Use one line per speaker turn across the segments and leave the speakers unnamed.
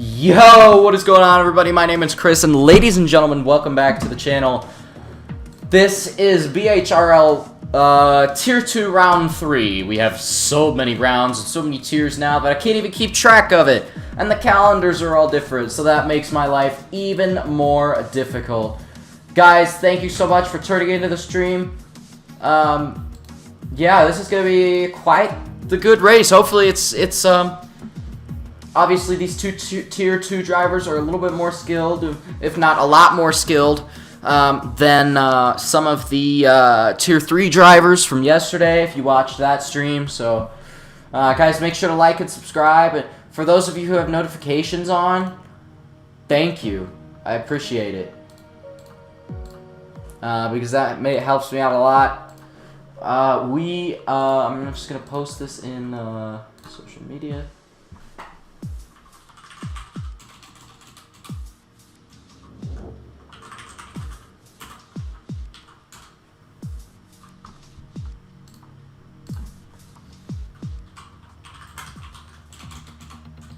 Yo, what is going on, everybody? My name is Chris, and ladies and gentlemen, welcome back to the channel. This is BHRL Tier 2 Round 3. We have so many rounds and so many tiers now that I can't even keep track of it. And the calendars are all different, so that makes my life even more difficult. Guys, thank you so much for turning into the stream. Yeah, this is going to be quite the good race. Hopefully it's obviously, these Tier 2 drivers are a little bit more skilled, if not a lot more skilled, than some of the Tier 3 drivers from yesterday, if you watched that stream. So, guys, make sure to like and subscribe. And for those of you who have notifications on, thank you. I appreciate it. Because that helps me out a lot. I'm just going to post this in social media.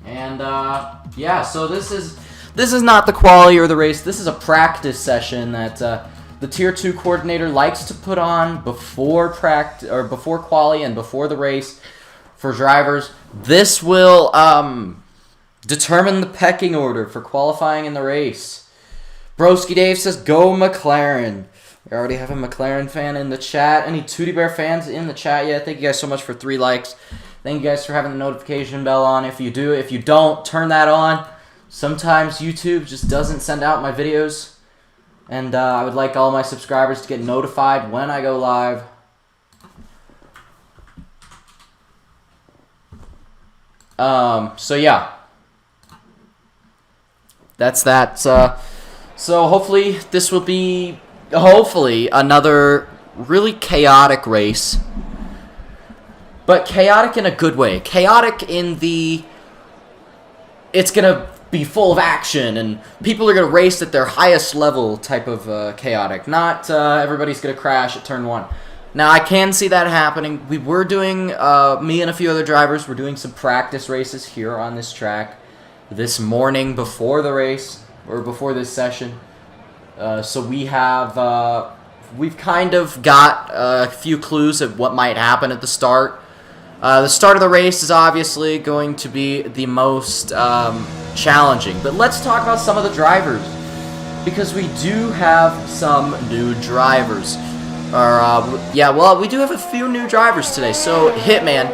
And yeah, so this is not the quali or the race. This is a practice session that the Tier 2 coordinator likes to put on before before quali and before the race for drivers. This will determine the pecking order for qualifying in the race. Broski Dave says, "Go McLaren." We already have a McLaren fan in the chat. Any Tootie Bear fans in the chat yet? Thank you guys so much for 3 likes. Thank you guys for having the notification bell on. If you don't, turn that on. Sometimes YouTube just doesn't send out my videos. And I would like all my subscribers to get notified when I go live. So yeah. That's that. So hopefully this will be, another really chaotic race. But chaotic in a good way. Chaotic in the... It's going to be full of action, and people are going to race at their highest level type of chaotic. Not everybody's going to crash at turn 1. Now, I can see that happening. We were doing, me and a few other drivers were doing some practice races here on this track this morning before the race, or before this session. So we have... we've kind of got a few clues of what might happen at the start. The start of the race is obviously going to be the most challenging. But let's talk about some of the drivers, because we do have some new drivers. Yeah, well, we do have a few new drivers today. So, Hitman,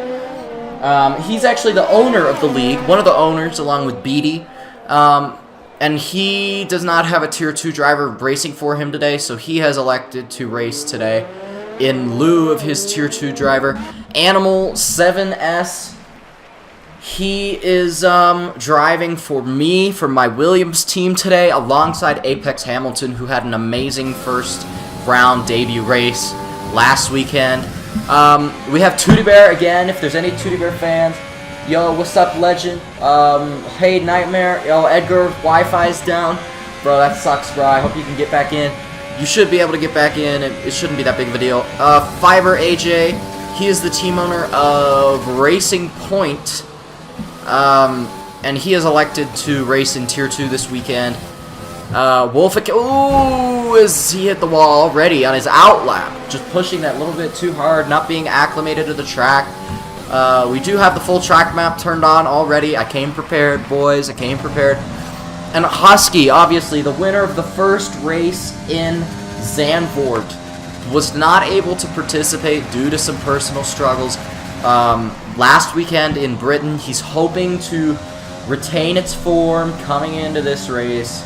he's actually the owner of the league, one of the owners, along with Beatty. And he does not have a Tier 2 driver racing for him today, so he has elected to race today in lieu of his Tier 2 driver. Animal 7S, he is driving for me, for my Williams team today, alongside Apex Hamilton, who had an amazing first round debut race last weekend. We have Tootie Bear again, if there's any Tootie Bear fans. Yo, what's up, legend? Hey, Nightmare. Yo, Edgar, Wi-Fi's down. Bro, that sucks, bro. I hope you can get back in. You should be able to get back in. It shouldn't be that big of a deal. Fiverr AJ, he is the team owner of Racing Point. And he is elected to race in Tier 2 this weekend. Wolfic, ooh, as he hit the wall already on his outlap. Just pushing that little bit too hard, not being acclimated to the track. We do have the full track map turned on already. I came prepared, boys. I came prepared. And Husky, obviously, the winner of the first race in Zandvoort, was not able to participate due to some personal struggles last weekend in Britain. He's hoping to retain its form coming into this race.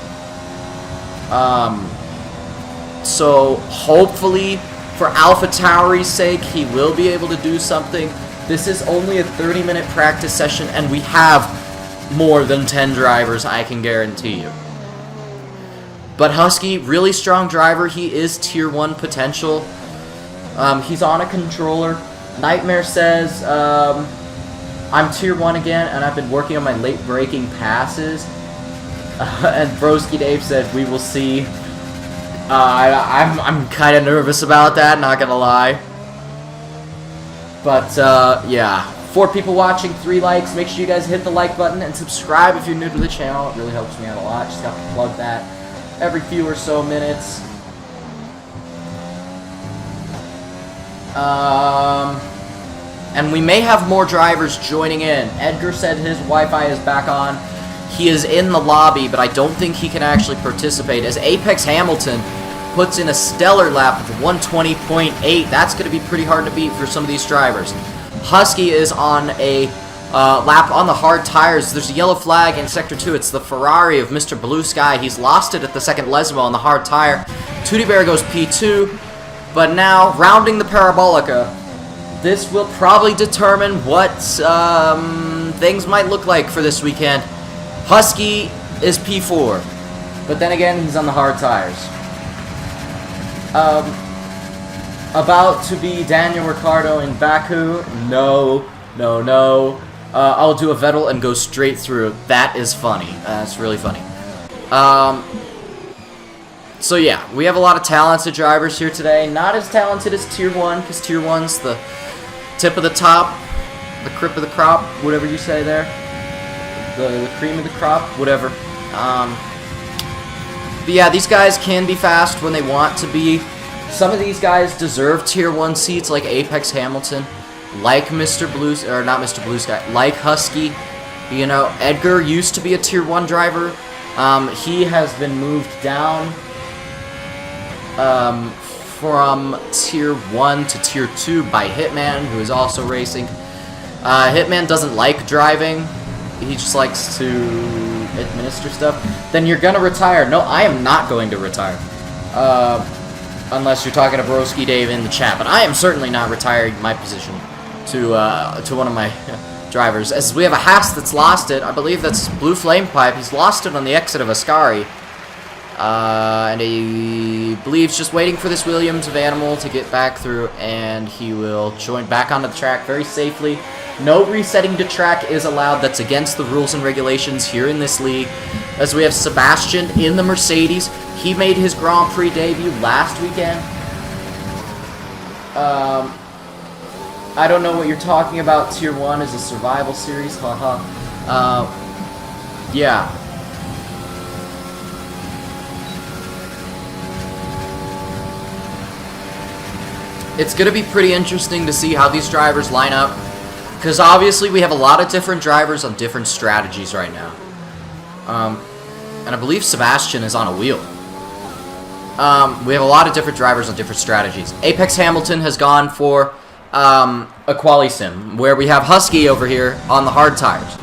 So hopefully, for AlphaTauri's sake, he will be able to do something. This is only a 30-minute practice session, and we have more than 10 drivers, I can guarantee you. But Husky, really strong driver. He is Tier 1 potential. He's on a controller. Nightmare says, I'm Tier 1 again, and I've been working on my late braking passes. And Broski Dave said, we will see. I'm kind of nervous about that, not gonna lie. But, yeah. 4 people watching, 3 likes. Make sure you guys hit the like button and subscribe if you're new to the channel. It really helps me out a lot. Just got to plug that every few or so minutes. And we may have more drivers joining in. Edgar said his Wi-Fi is back on. He is in the lobby, but I don't think he can actually participate as Apex Hamilton puts in a stellar lap of 120.8. That's going to be pretty hard to beat for some of these drivers. Husky is on a lap on the hard tires. There's a yellow flag in Sector 2. It's the Ferrari of Mr. Blue Sky. He's lost it at the second Lesmo on the hard tire. Tootie Bear goes P2, but now rounding the Parabolica. This will probably determine what things might look like for this weekend. Husky is P4, but then again, he's on the hard tires. About to be Daniel Ricciardo in Baku. No. I'll do a Vettel and go straight through. That is funny. That's really funny. So yeah, we have a lot of talented drivers here today. Not as talented as Tier 1, because Tier 1's the tip of the top, the crip of the crop, whatever you say there. The cream of the crop, whatever. But yeah, these guys can be fast when they want to be. Some of these guys deserve Tier 1 seats, like Apex Hamilton, like Mr. Blue, or not Mr. Blue Sky, like Husky. You know, Edgar used to be a Tier 1 driver. He has been moved down from Tier 1 to Tier 2 by Hitman, who is also racing. Hitman doesn't like driving. He just likes to administer stuff. Then you're gonna retire. No, I am not going to retire. Unless you're talking to Broski Dave in the chat. But I am certainly not retiring my position to one of my drivers. As we have a Haas that's lost it. I believe that's Blue Flame Pipe. He's lost it on the exit of Ascari. And he believes just waiting for this Williams of Animal to get back through, and he will join back onto the track very safely. No resetting to track is allowed. That's against the rules and regulations here in this league. As we have Sebastian in the Mercedes. He made his Grand Prix debut last weekend. I don't know what you're talking about. Tier 1 is a survival series. Haha. Yeah. It's going to be pretty interesting to see how these drivers line up, because obviously we have a lot of different drivers on different strategies right now. And I believe Sebastian is on a wheel. We have a lot of different drivers on different strategies. Apex Hamilton has gone for a quali sim, where we have Husky over here on the hard tires.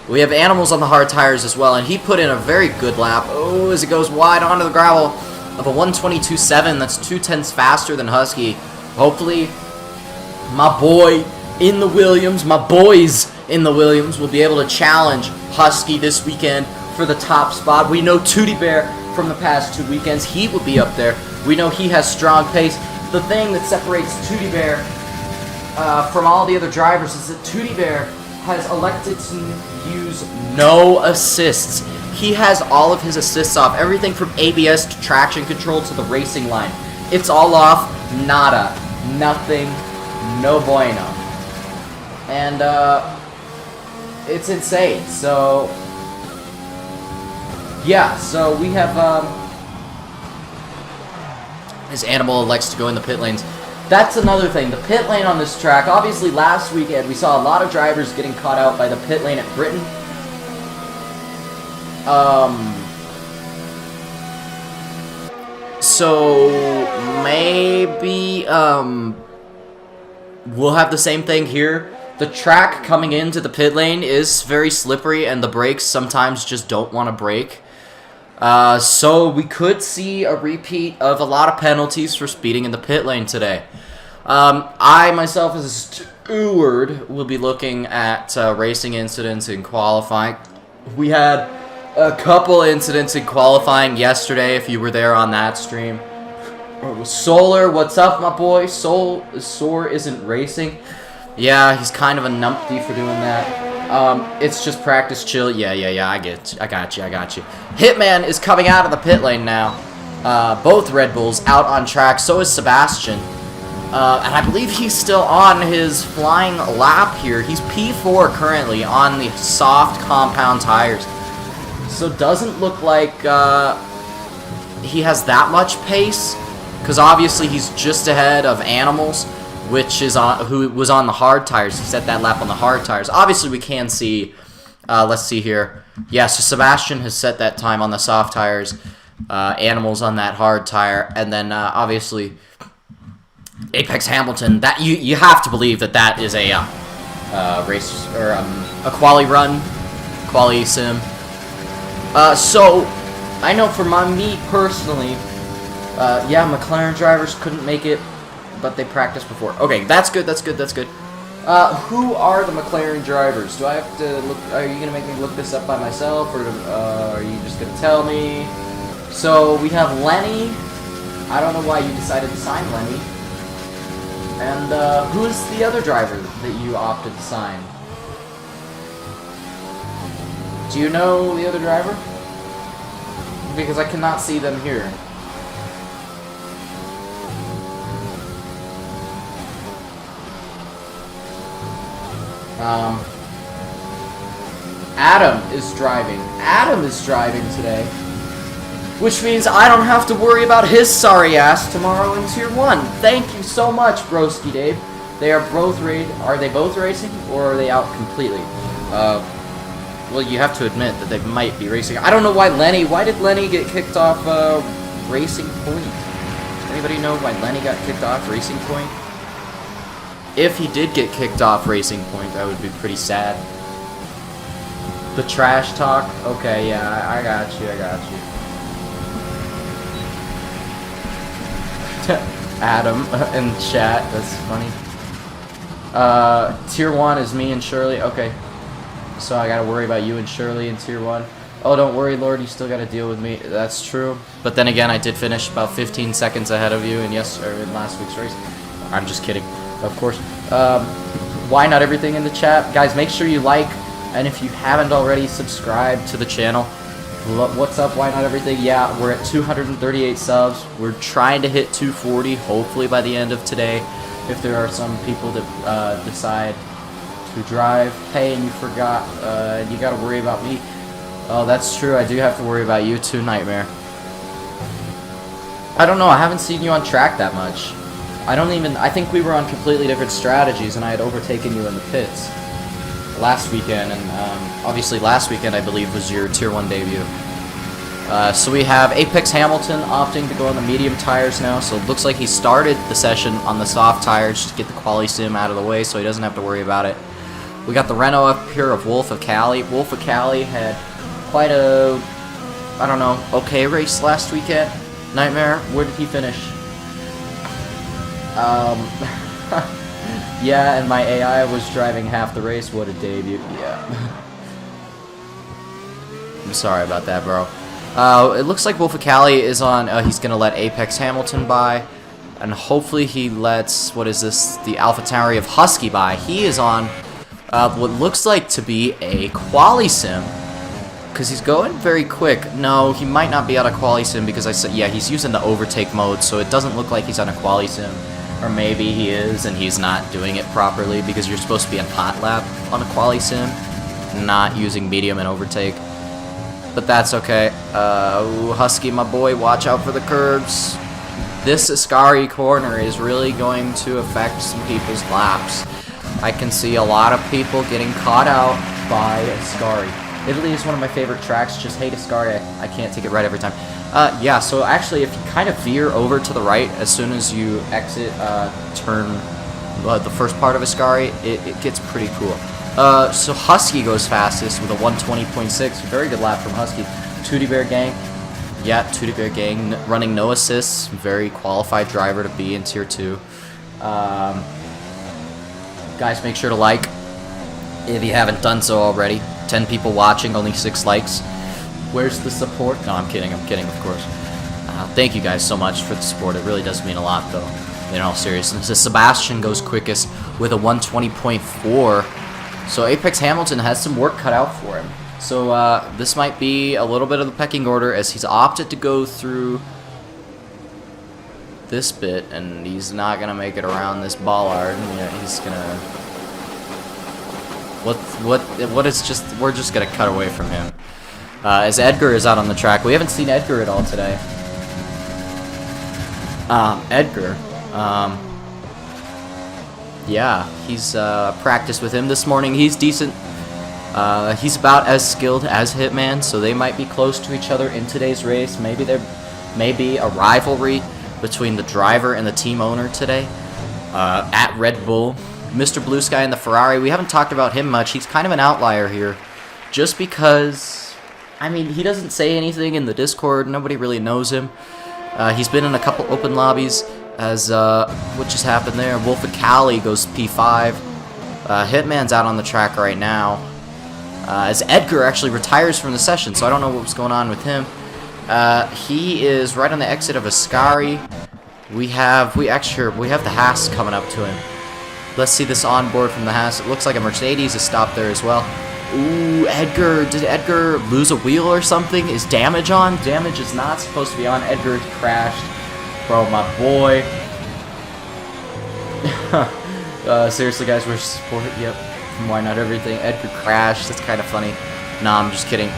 We have Animals on the hard tires as well, and he put in a very good lap. Oh, as it goes wide onto the gravel of a 122.7. That's 2/10 faster than Husky. Hopefully, my boy in the Williams, my boys in the Williams will be able to challenge Husky this weekend for the top spot. We know Tootie Bear from the past 2 weekends. He will be up there. We know he has strong pace. The thing that separates Tootie Bear from all the other drivers is that Tootie Bear has elected to use no assists. He has all of his assists off. Everything from ABS to traction control to the racing line. It's all off. Nada. Nothing. No bueno. And, it's insane. So, yeah. So, we have, his Animal likes to go in the pit lanes. That's another thing. The pit lane on this track. Obviously, last weekend, we saw a lot of drivers getting caught out by the pit lane at Britain. So maybe we'll have the same thing here. The track coming into the pit lane is very slippery, and the brakes sometimes just don't want to brake. So we could see a repeat of a lot of penalties for speeding in the pit lane today. I myself as a steward will be looking at racing incidents in qualifying. We had a couple incidents in qualifying yesterday, if you were there on that stream. Solar, what's up, my boy? Soar isn't racing. Yeah, he's kind of a numpty for doing that. It's just practice chill. Yeah, I got you. Hitman is coming out of the pit lane now. Both Red Bulls out on track. So is Sebastian. And I believe he's still on his flying lap here. He's P4 currently on the soft compound tires. So doesn't look like he has that much pace, because obviously he's just ahead of Animals, which is who was on the hard tires. He set that lap on the hard tires. Obviously we can see, let's see here. Yeah, so Sebastian has set that time on the soft tires, Animals on that hard tire, and then obviously Apex Hamilton. That you have to believe that is a race or a quali run, quali sim. So I know for me personally, yeah, McLaren drivers couldn't make it, but they practiced before. Okay, that's good. That's good. That's good. Who are the McLaren drivers? Do I have to look? Are you gonna make me look this up by myself, or are you just gonna tell me? So we have Lenny. I don't know why you decided to sign Lenny. And who is the other driver that you opted to sign? Do you know the other driver? Because I cannot see them here. Adam is driving. Adam is driving today. Which means I don't have to worry about his sorry ass tomorrow in Tier 1. Thank you so much, Broski Dave. They are both are they both racing, or are they out completely? Well, you have to admit that they might be racing. I don't know why did Lenny get kicked off Racing Point? Does anybody know why Lenny got kicked off Racing Point? If he did get kicked off Racing Point, that would be pretty sad. The trash talk? Okay, yeah, I got you, I got you. Adam in chat, that's funny. Tier 1 is me and Shirley. Okay, so I gotta worry about you and Shirley in Tier 1. Oh, don't worry, Lord, you still gotta deal with me. That's true. But then again, I did finish about 15 seconds ahead of you in last week's race. I'm just kidding, of course. Why not everything in the chat? Guys, make sure you like, and if you haven't already, subscribe to the channel. What's up, why not everything? Yeah, we're at 238 subs. We're trying to hit 240, hopefully by the end of today, if there are some people that decide to drive. Hey, and you forgot, you gotta worry about me. Oh, that's true, I do have to worry about you too, Nightmare. I don't know, I haven't seen you on track that much. I think we were on completely different strategies, and I had overtaken you in the pits last weekend, and obviously last weekend I believe was your Tier 1 debut. So we have Apex Hamilton opting to go on the medium tires now, so it looks like he started the session on the soft tires just to get the quali sim out of the way so he doesn't have to worry about it. We got the Renault up here of Wolf of Cali. Wolf of Cali had quite a, I don't know, okay race last weekend. Nightmare, where did he finish? Yeah, and my AI was driving half the race. What a debut. Yeah. I'm sorry about that, bro. It looks like Wolf of Cali is on, he's going to let Apex Hamilton by. And hopefully he lets, what is this, the AlphaTauri of Husky by. He is on what looks like to be a quali sim. Because he's going very quick. No, he might not be on a quali sim because I said, yeah, he's using the overtake mode. So it doesn't look like he's on a quali sim. Or maybe he is and he's not doing it properly because you're supposed to be on hot lap on a quali sim, not using medium and overtake. But that's okay. Ooh, Husky, my boy, watch out for the curbs. This Ascari corner is really going to affect some people's laps. I can see a lot of people getting caught out by Ascari. Italy is one of my favorite tracks. Just hate Ascari. I can't take it right every time. Yeah, so actually, if you kind of veer over to the right as soon as you exit turn the first part of Ascari, it gets pretty cool. So Husky goes fastest with a 120.6. Very good lap from Husky. Tootie Bear Gang. Yeah, Tootie Bear Gang running no assists. Very qualified driver to be in Tier 2. Guys, make sure to like if you haven't done so already. 10 people watching, only 6 likes. Where's the support? No, I'm kidding, of course. Thank you guys so much for the support. It really does mean a lot, though, in all seriousness. Sebastian goes quickest with a 120.4. So Apex Hamilton has some work cut out for him. So this might be a little bit of the pecking order as he's opted to go through this bit, and he's not gonna make it around this bollard. Yeah, he's gonna. What is just? We're just gonna cut away from him. As Edgar is out on the track, we haven't seen Edgar at all today. Edgar. Yeah, he's practiced with him this morning. He's decent. He's about as skilled as Hitman, so they might be close to each other in today's race. Maybe there may be a rivalry between the driver and the team owner today. At Red Bull, Mr. Blue Sky and the Ferrari, we haven't talked about him much. He's kind of an outlier here, just because, I mean, he doesn't say anything in the Discord. Nobody really knows him. He's been in a couple open lobbies, as what just happened there. Wolf of Cali goes P5. Hitman's out on the track right now. As Edgar actually retires from the session, so I don't know what was going on with him. He is right on the exit of Ascari. We have the Haas coming up to him. Let's see this onboard from the Haas. It looks like a Mercedes is stopped there as well. Ooh, Edgar, did Edgar lose a wheel or something? Is damage on? Damage is not supposed to be on. Edgar crashed. Bro, my boy. Seriously, guys, we're support. Yep. Why not everything? Edgar crashed. That's kind of funny. Nah, I'm just kidding.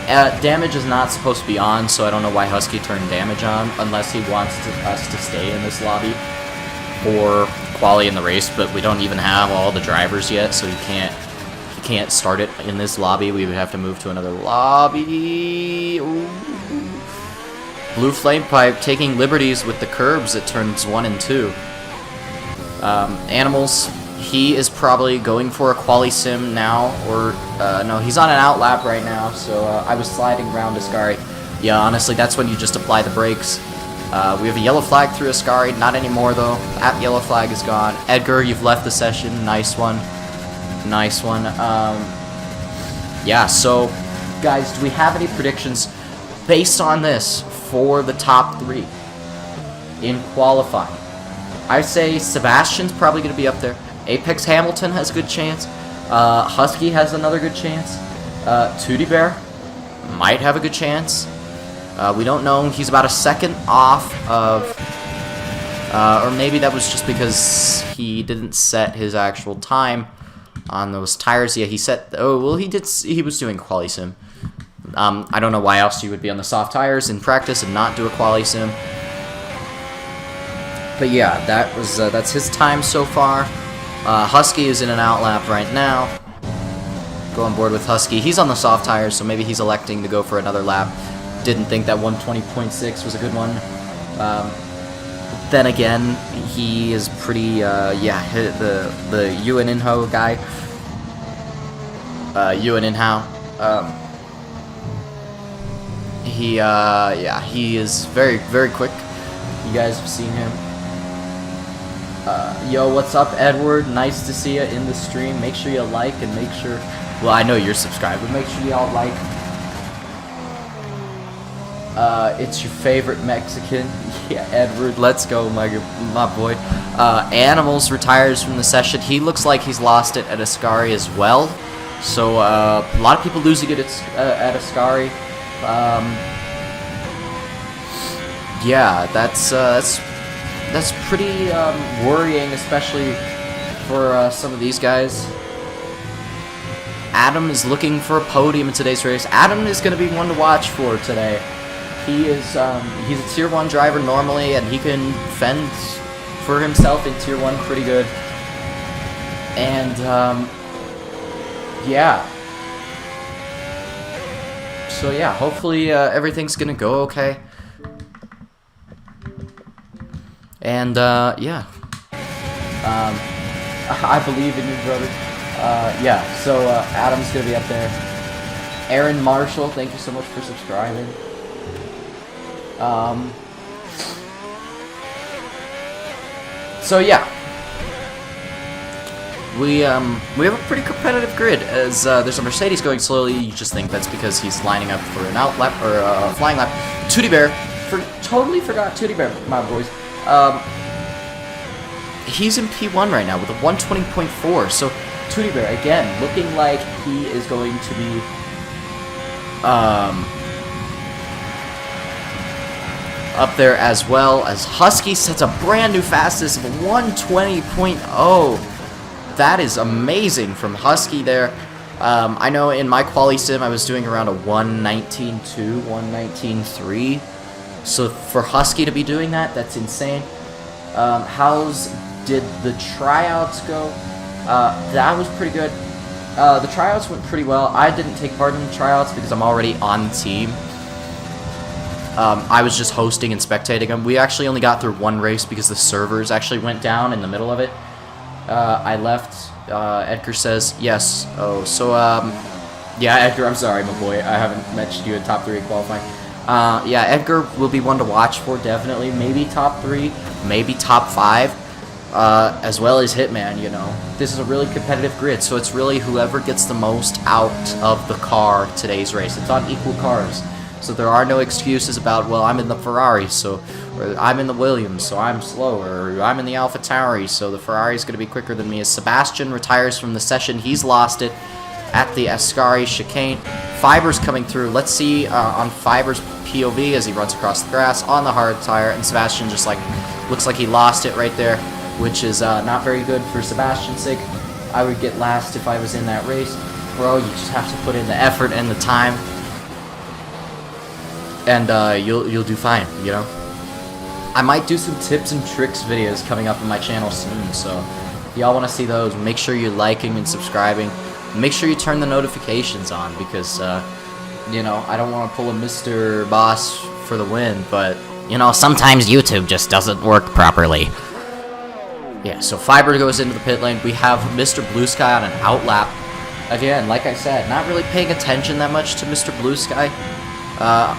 Damage is not supposed to be on, so I don't know why Husky turned damage on, unless he wants us to stay in this lobby for quali in the race. But we don't even have all the drivers yet, so he can't start it in this lobby. We would have to move to another lobby. Ooh. Blue Flame Pipe taking liberties with the curbs at turns 1 and 2. Animals. He is probably going for a quali sim now, or no, he's on an out lap right now, so I was sliding around Ascari. Yeah, honestly, that's when you just apply the brakes. We have a yellow flag through Ascari, not anymore though. That yellow flag is gone. Edgar, you've left the session, nice one. Nice one. Yeah, so, guys, do we have any predictions based on this for the top 3 in qualifying? I say Sebastian's probably going to be up there. Apex Hamilton has a good chance. Husky has another good chance. Tootie Bear might have a good chance. We don't know. He's about a second off of... or maybe that was just because he didn't set his actual time on those tires. Yeah, he set... Oh, well, he did. He was doing quali sim. I don't know why else you would be on the soft tires in practice and not do a quali sim. But yeah, that's his time so far. Husky is in an out lap right now. Go on board with Husky. He's on the soft tires, so maybe he's electing to go for another lap. Didn't think that 120.6 was a good one. Then again, he is pretty, yeah, the Yuan Inho guy. Yuan Inho. Yeah, he is very, very quick. You guys have seen him. Yo, what's up, Edward? Nice to see you in the stream. Make sure you like and make sure... Well, I know you're subscribed, but make sure y'all like. It's your favorite Mexican. Yeah, Edward, let's go, my boy. Animals retires from the session. He looks like he's lost it at Ascari as well. So, a lot of people losing it at Ascari. Yeah, that's pretty worrying, especially for some of these guys. Adam is looking for a podium in today's race. Adam is going to be one to watch for today. He is he's a tier 1 driver normally, and he can fend for himself in tier 1 pretty good. And yeah. So yeah, hopefully everything's going to go okay. And, yeah. I believe in you, brother. Yeah, so, Adam's gonna be up there. Aaron Marshall, thank you so much for subscribing. So, yeah. We have a pretty competitive grid, as, there's a Mercedes going slowly. You just think that's because he's lining up for an out lap, or a flying lap. Tootie Bear, totally forgot Tootie Bear, my boys. He's in P1 right now with a 120.4, so Tootie Bear, again, looking like he is going to be, up there, as well as Husky sets a brand new fastest of 120.0. That is amazing from Husky there. I know in my quali sim I was doing around a 119.2, 119.3. So for Husky to be doing that, that's insane. How's did the tryouts go? That was pretty good. The tryouts went pretty well. I didn't take part in the tryouts because I'm already on the team. I was just hosting and spectating them. We actually only got through one race because the servers actually went down in the middle of it. I left. Edgar says yes. Oh, so yeah, Edgar, I'm sorry, my boy. I haven't mentioned you in top 3 qualifying. Yeah, Edgar will be one to watch for, definitely. Maybe top 3, maybe top 5, as well as Hitman, you know. This is a really competitive grid, so it's really whoever gets the most out of the car today's race. It's on equal cars, so there are no excuses about, well, I'm in the Ferrari, so, or I'm in the Williams, so I'm slower, or I'm in the AlphaTauri, so the Ferrari's going to be quicker than me. As Sebastian retires from the session, he's lost it at the Ascari chicane. Fiber's coming through. Let's see on Fiber's POV as he runs across the grass on the hard tire, and Sebastian just like looks like he lost it right there, which is not very good for Sebastian's sake. I would get last if I was in that race. Bro, you just have to put in the effort and the time, and you'll do fine, you know. I might do some tips and tricks videos coming up on my channel soon, so if y'all want to see those, make sure you're liking and subscribing. Make sure you turn the notifications on because, you know, I don't want to pull a Mr. Boss for the win, but, you know, sometimes YouTube just doesn't work properly. Yeah, so Fiber goes into the pit lane. We have Mr. Blue Sky on an outlap. Again, like I said, not really paying attention that much to Mr. Blue Sky.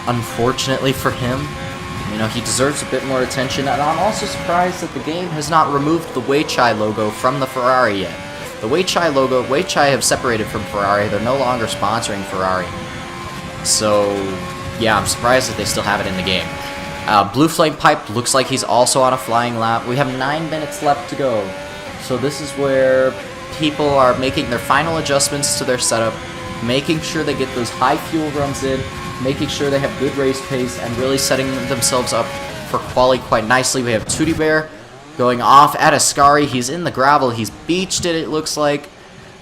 Unfortunately for him, you know, he deserves a bit more attention, and I'm also surprised that the game has not removed the Weichai logo from the Ferrari yet. The Weichai logo, Weichai have separated from Ferrari. They're no longer sponsoring Ferrari. So, yeah, I'm surprised that they still have it in the game. Blue Flame Pipe looks like he's also on a flying lap. We have 9 minutes left to go. So this is where people are making their final adjustments to their setup, making sure they get those high fuel runs in, making sure they have good race pace, and really setting themselves up for quali quite nicely. We have Tootie Bear going off at Ascari. He's in the gravel. He's beached it looks like.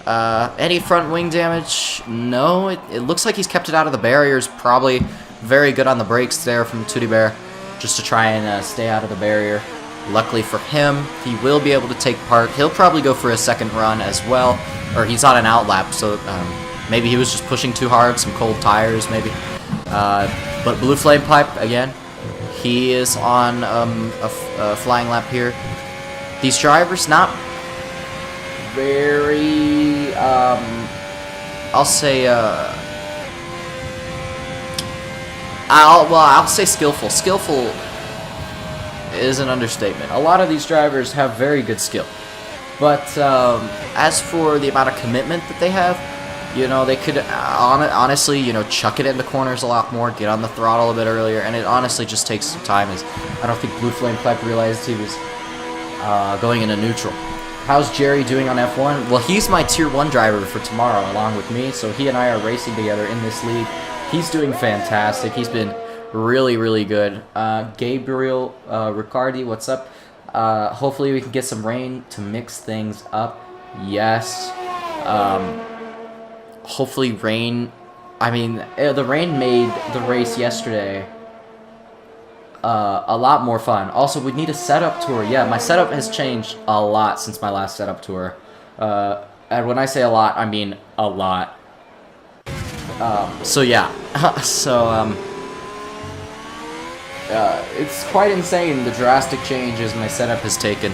Any front wing damage? No. It looks like he's kept it out of the barriers. Probably very good on the brakes there from Tootie Bear, just to try and stay out of the barrier. Luckily for him, he will be able to take part. He'll probably go for a second run as well. Or he's on an outlap, so maybe he was just pushing too hard. Some cold tires, maybe. But Blue Flame Pipe, again, he is on a flying lap here. These drivers, not very, I'll say, I'll say skillful. Skillful is an understatement. A lot of these drivers have very good skill. But as for the amount of commitment that they have, you know, they could honestly, you know, chuck it in the corners a lot more, get on the throttle a bit earlier, and it honestly just takes some time. As I don't think Blue Flame Pipe realized he was going into neutral. How's Jerry doing on F1? Well, he's my Tier 1 driver for tomorrow, along with me, so he and I are racing together in this league. He's doing fantastic. He's been really, really good. Gabriel Riccardi, what's up? Hopefully we can get some rain to mix things up. Yes. Hopefully rain, I mean, the rain made the race yesterday a lot more fun. Also, we need a setup tour. Yeah, my setup has changed a lot since my last setup tour. And when I say a lot, I mean a lot. So yeah, it's quite insane the drastic changes my setup has taken.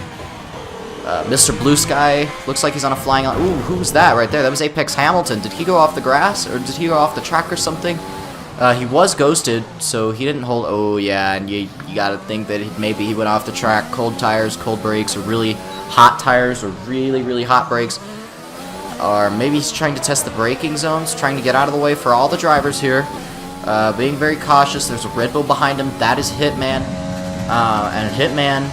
Mr. Blue Sky looks like he's on a flying line. Ooh, who's that right there? That was Apex Hamilton. Did he go off the grass, or did he go off the track or something? He was ghosted, so he didn't hold. Oh yeah, and you gotta think that maybe he went off the track. Cold tires, cold brakes, or really hot tires, or really, really hot brakes. Or maybe he's trying to test the braking zones, trying to get out of the way for all the drivers here. Being very cautious. There's a Red Bull behind him. That is Hitman. And Hitman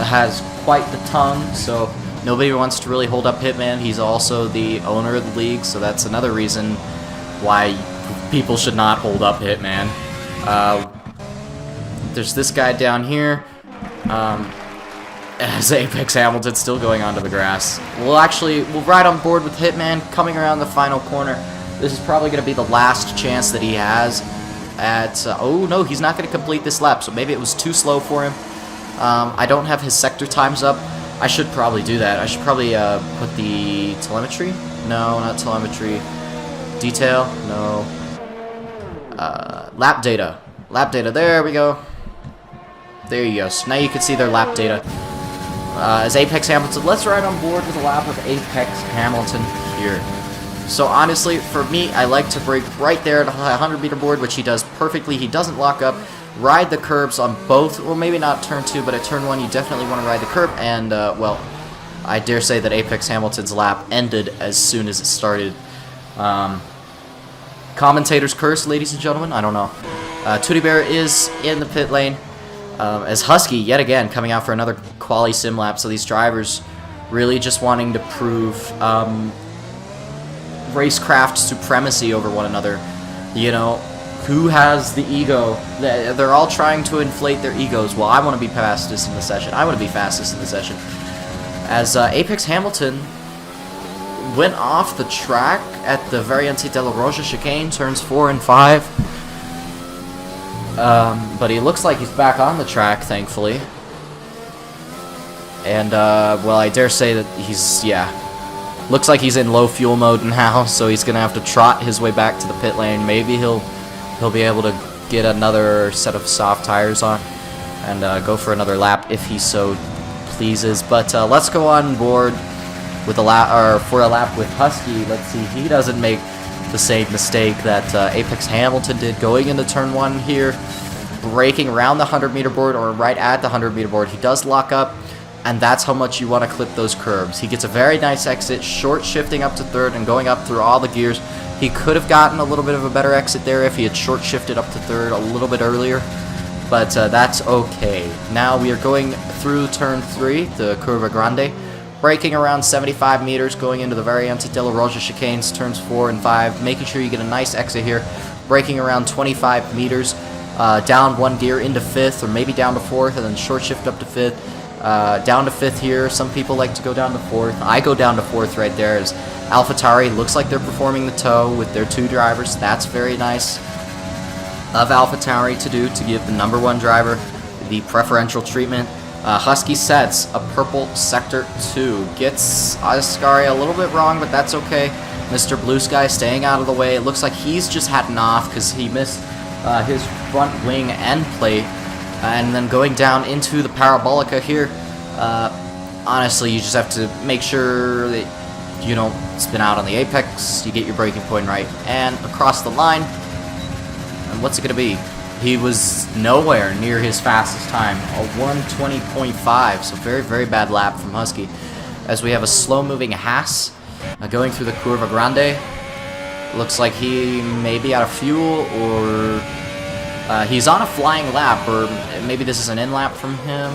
has quite the tongue, so nobody wants to really hold up Hitman. He's also the owner of the league, so that's another reason why people should not hold up Hitman. there's this guy down here. As Apex Hamilton's still going onto the grass. We'll ride on board with Hitman coming around the final corner. This is probably going to be the last chance that he has at... oh, no, he's not going to complete this lap, so maybe it was too slow for him. I don't have his sector times up. I should probably do that. I should probably put the telemetry. No, not telemetry. Detail. No. Lap data. Lap data. There we go. There you go. So now you can see their lap data. As Apex Hamilton, let's ride on board with a lap of Apex Hamilton here. So honestly, for me, I like to brake right there at a 100-meter board, which he does perfectly. He doesn't lock up. Ride the curbs on both, well, maybe not turn 2, but at turn 1, you definitely want to ride the curb. And, well, I dare say that Apex Hamilton's lap ended as soon as it started. Commentator's curse, ladies and gentlemen, I don't know. Tootie Bear is in the pit lane. As Husky, yet again, coming out for another quali sim lap. So these drivers really just wanting to prove racecraft supremacy over one another. You know, who has the ego? They're all trying to inflate their egos. Well, I want to be fastest in the session. I want to be fastest in the session. As Apex Hamilton went off the track at the Variante della Roja chicane, turns 4 and 5. But he looks like he's back on the track, thankfully. And, well, I dare say that he's, yeah. Looks like he's in low fuel mode now, so he's gonna have to trot his way back to the pit lane. Maybe he'll be able to get another set of soft tires on and go for another lap if he so pleases. But let's go on board with a lap, or for a lap with Husky. Let's see, he doesn't make the same mistake that Apex Hamilton did going into turn 1 here, braking around the 100-meter board or right at the 100-meter board. He does lock up, and that's how much you want to clip those curbs. He gets a very nice exit, short shifting up to 3rd and going up through all the gears. He could have gotten a little bit of a better exit there if he had short shifted up to 3rd a little bit earlier, but that's okay. Now we are going through turn 3, the Curva Grande, braking around 75 meters, going into the Variante della Roja chicanes, turns 4 and 5, making sure you get a nice exit here, braking around 25 meters, down 1 gear into 5th, or maybe down to 4th, and then short shift up to 5th, down to 5th here. Some people like to go down to 4th. I go down to 4th right there, as AlphaTauri looks like they're performing the tow with their 2 drivers. That's very nice of AlphaTauri to do, to give the #1 driver the preferential treatment. Husky sets a purple sector 2. Gets Ascari a little bit wrong, but that's okay. Mr. Blue Sky staying out of the way. It looks like he's just heading off because he missed his front wing end plate. And then going down into the Parabolica here. Honestly, you just have to make sure that you don't spin out on the apex. You get your braking point right. And across the line. And what's it going to be? He was nowhere near his fastest time, a 1:20.5, so very, very bad lap from Husky. As we have a slow-moving Haas going through the Curva Grande. Looks like he may be out of fuel, or he's on a flying lap, or maybe this is an in-lap from him.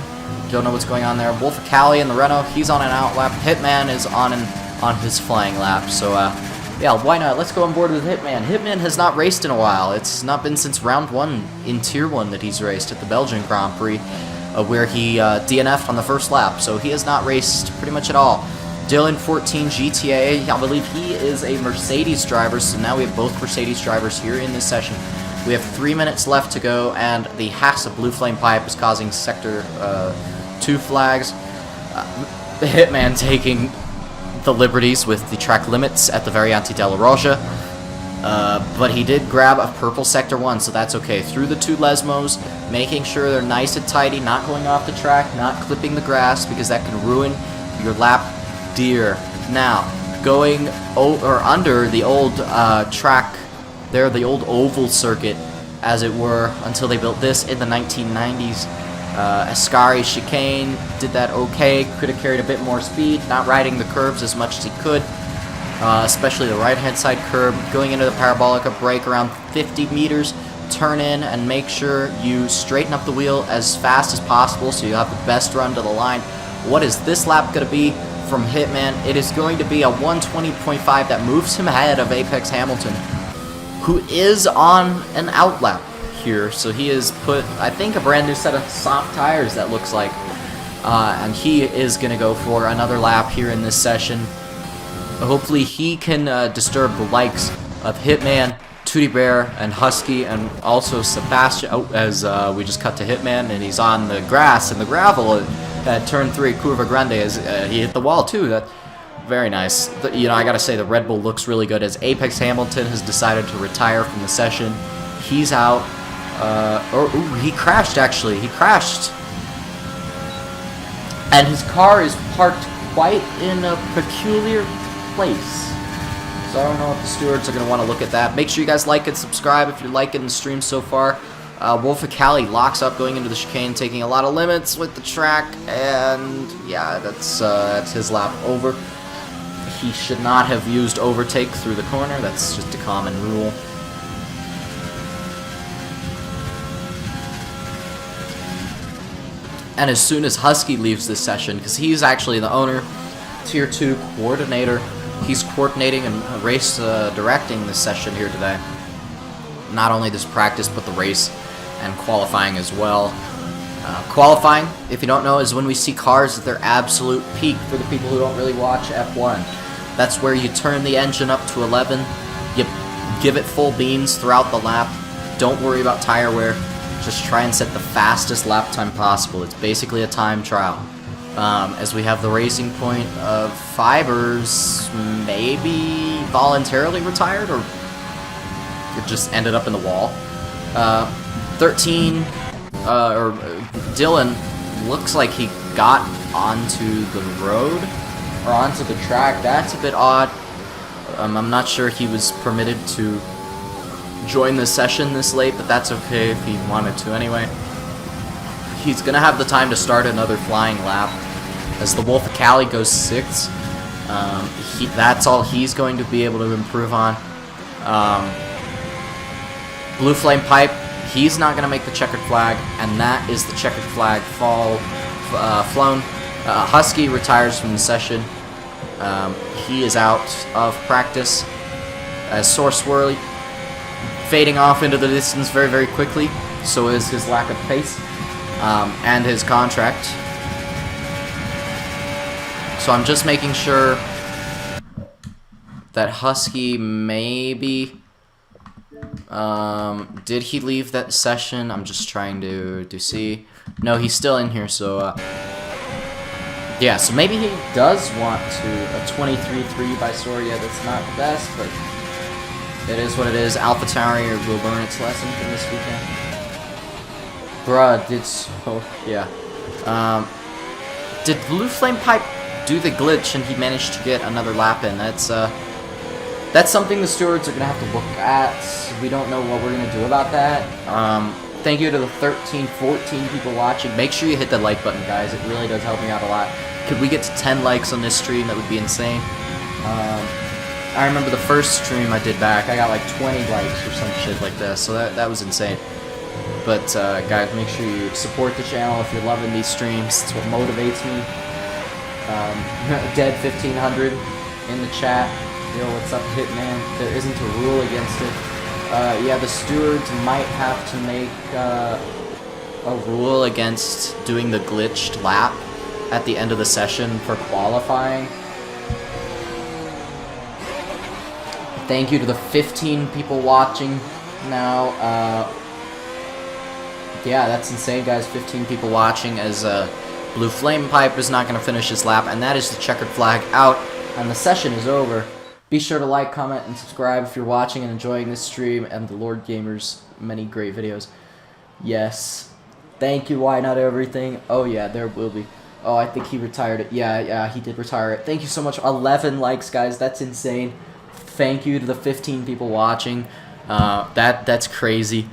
Don't know what's going on there. Wolf of Cali in the Renault, he's on an out lap. Hitman is on his flying lap, so yeah, why not? Let's go on board with Hitman. Hitman has not raced in a while. It's not been since round 1 in Tier 1 that he's raced at the Belgian Grand Prix, where he DNF'd on the first lap. So he has not raced pretty much at all. Dylan 14 GTA, I believe he is a Mercedes driver, so now we have both Mercedes drivers here in this session. We have 3 minutes left to go, and the Haas of Blue Flame Pipe is causing Sector 2 flags. The Hitman taking the liberties with the track limits at the Variante della Roja, but he did grab a purple Sector 1, so that's okay. Through the 2 Lesmos, making sure they're nice and tidy, not going off the track, not clipping the grass, because that can ruin your lap deer. Now, going under the old track there, the old oval circuit, as it were, until they built this in the 1990s. Ascari chicane did that okay, could have carried a bit more speed, not riding the curves as much as he could, especially the right hand side curb. Going into the Parabolica, brake around 50 meters, turn in and make sure you straighten up the wheel as fast as possible so you have the best run to the line. What is this lap going to be from Hitman? It is going to be a 1:20.5 that moves him ahead of Apex Hamilton, who is on an out lap. here. So he has put, I think, a brand new set of soft tires, that looks like. And he is going to go for another lap here in this session. Hopefully he can disturb the likes of Hitman, Tootie Bear, and Husky, and also Sebastian. Oh, as we just cut to Hitman, and he's on the grass and the gravel at turn 3, Curva Grande, as he hit the wall too. That very nice. You know, I gotta say, the Red Bull looks really good, as Apex Hamilton has decided to retire from the session. He's out. Ooh, he crashed, actually. He crashed. And his car is parked quite in a peculiar place. So I don't know if the stewards are going to want to look at that. Make sure you guys like and subscribe if you're liking the stream so far. Wolf of Cali locks up going into the chicane, taking a lot of limits with the track. And yeah, that's his lap over. He should not have used overtake through the corner. That's just a common rule. And as soon as Husky leaves this session, because he's actually the owner, Tier 2 coordinator, he's coordinating and race directing this session here today. Not only this practice, but the race and qualifying as well. Qualifying, if you don't know, is when we see cars at their absolute peak. For the people who don't really watch F1, that's where you turn the engine up to 11, you give it full beans throughout the lap, don't worry about tire wear. Just try and set the fastest lap time possible. It's basically a time trial. As we have the racing point of Fibers maybe voluntarily retired, or it just ended up in the wall. 13, or Dylan, looks like he got onto the road, or onto the track. That's a bit odd. I'm not sure he was permitted to join the session this late, but that's okay if he wanted to anyway. He's gonna have the time to start another flying lap, as the Wolf of Cali goes 6th. That's all he's going to be able to improve on. Blue Flame Pipe, he's not gonna make the checkered flag, and that is the checkered flag flown. Husky retires from the session. He is out of practice, as Source Swirly fading off into the distance very, very quickly. So is his lack of pace and his contract. So I'm just making sure that Husky maybe... did he leave that session? I'm just trying to see. No, he's still in here, so... yeah, so maybe he does want to... a 23-3 by Soria. That's not the best, but... it is what it is. Alpha Tauri will learn its lesson from this weekend. Bruh, did so... yeah. Did Blue Flame Pipe do the glitch and he managed to get another lap in? That's something the stewards are going to have to look at. We don't know what we're going to do about that. Thank you to the 13, 14 people watching. Make sure you hit the like button, guys. It really does help me out a lot. Could we get to 10 likes on this stream? That would be insane. I remember the first stream I did back, I got like 20 likes or some shit like this, so that was insane. But guys, make sure you support the channel if you're loving these streams. It's what motivates me. Dead 1500 in the chat. Yo, what's up, Hitman? There isn't a rule against it. Yeah, the stewards might have to make a rule against doing the glitched lap at the end of the session for qualifying. Thank you to the 15 people watching now. Yeah, that's insane, guys. 15 people watching, as Blue Flame Pipe is not going to finish his lap, and that is the checkered flag out, and the session is over. Be sure to like, comment, and subscribe if you're watching and enjoying this stream and the Lord Gamer's many great videos. Yes. Thank you, Why Not Everything. Oh, yeah, there will be. Oh, I think he retired it. Yeah, he did retire it. Thank you so much. 11 likes, guys. That's insane. Thank you to the 15 people watching. That's crazy.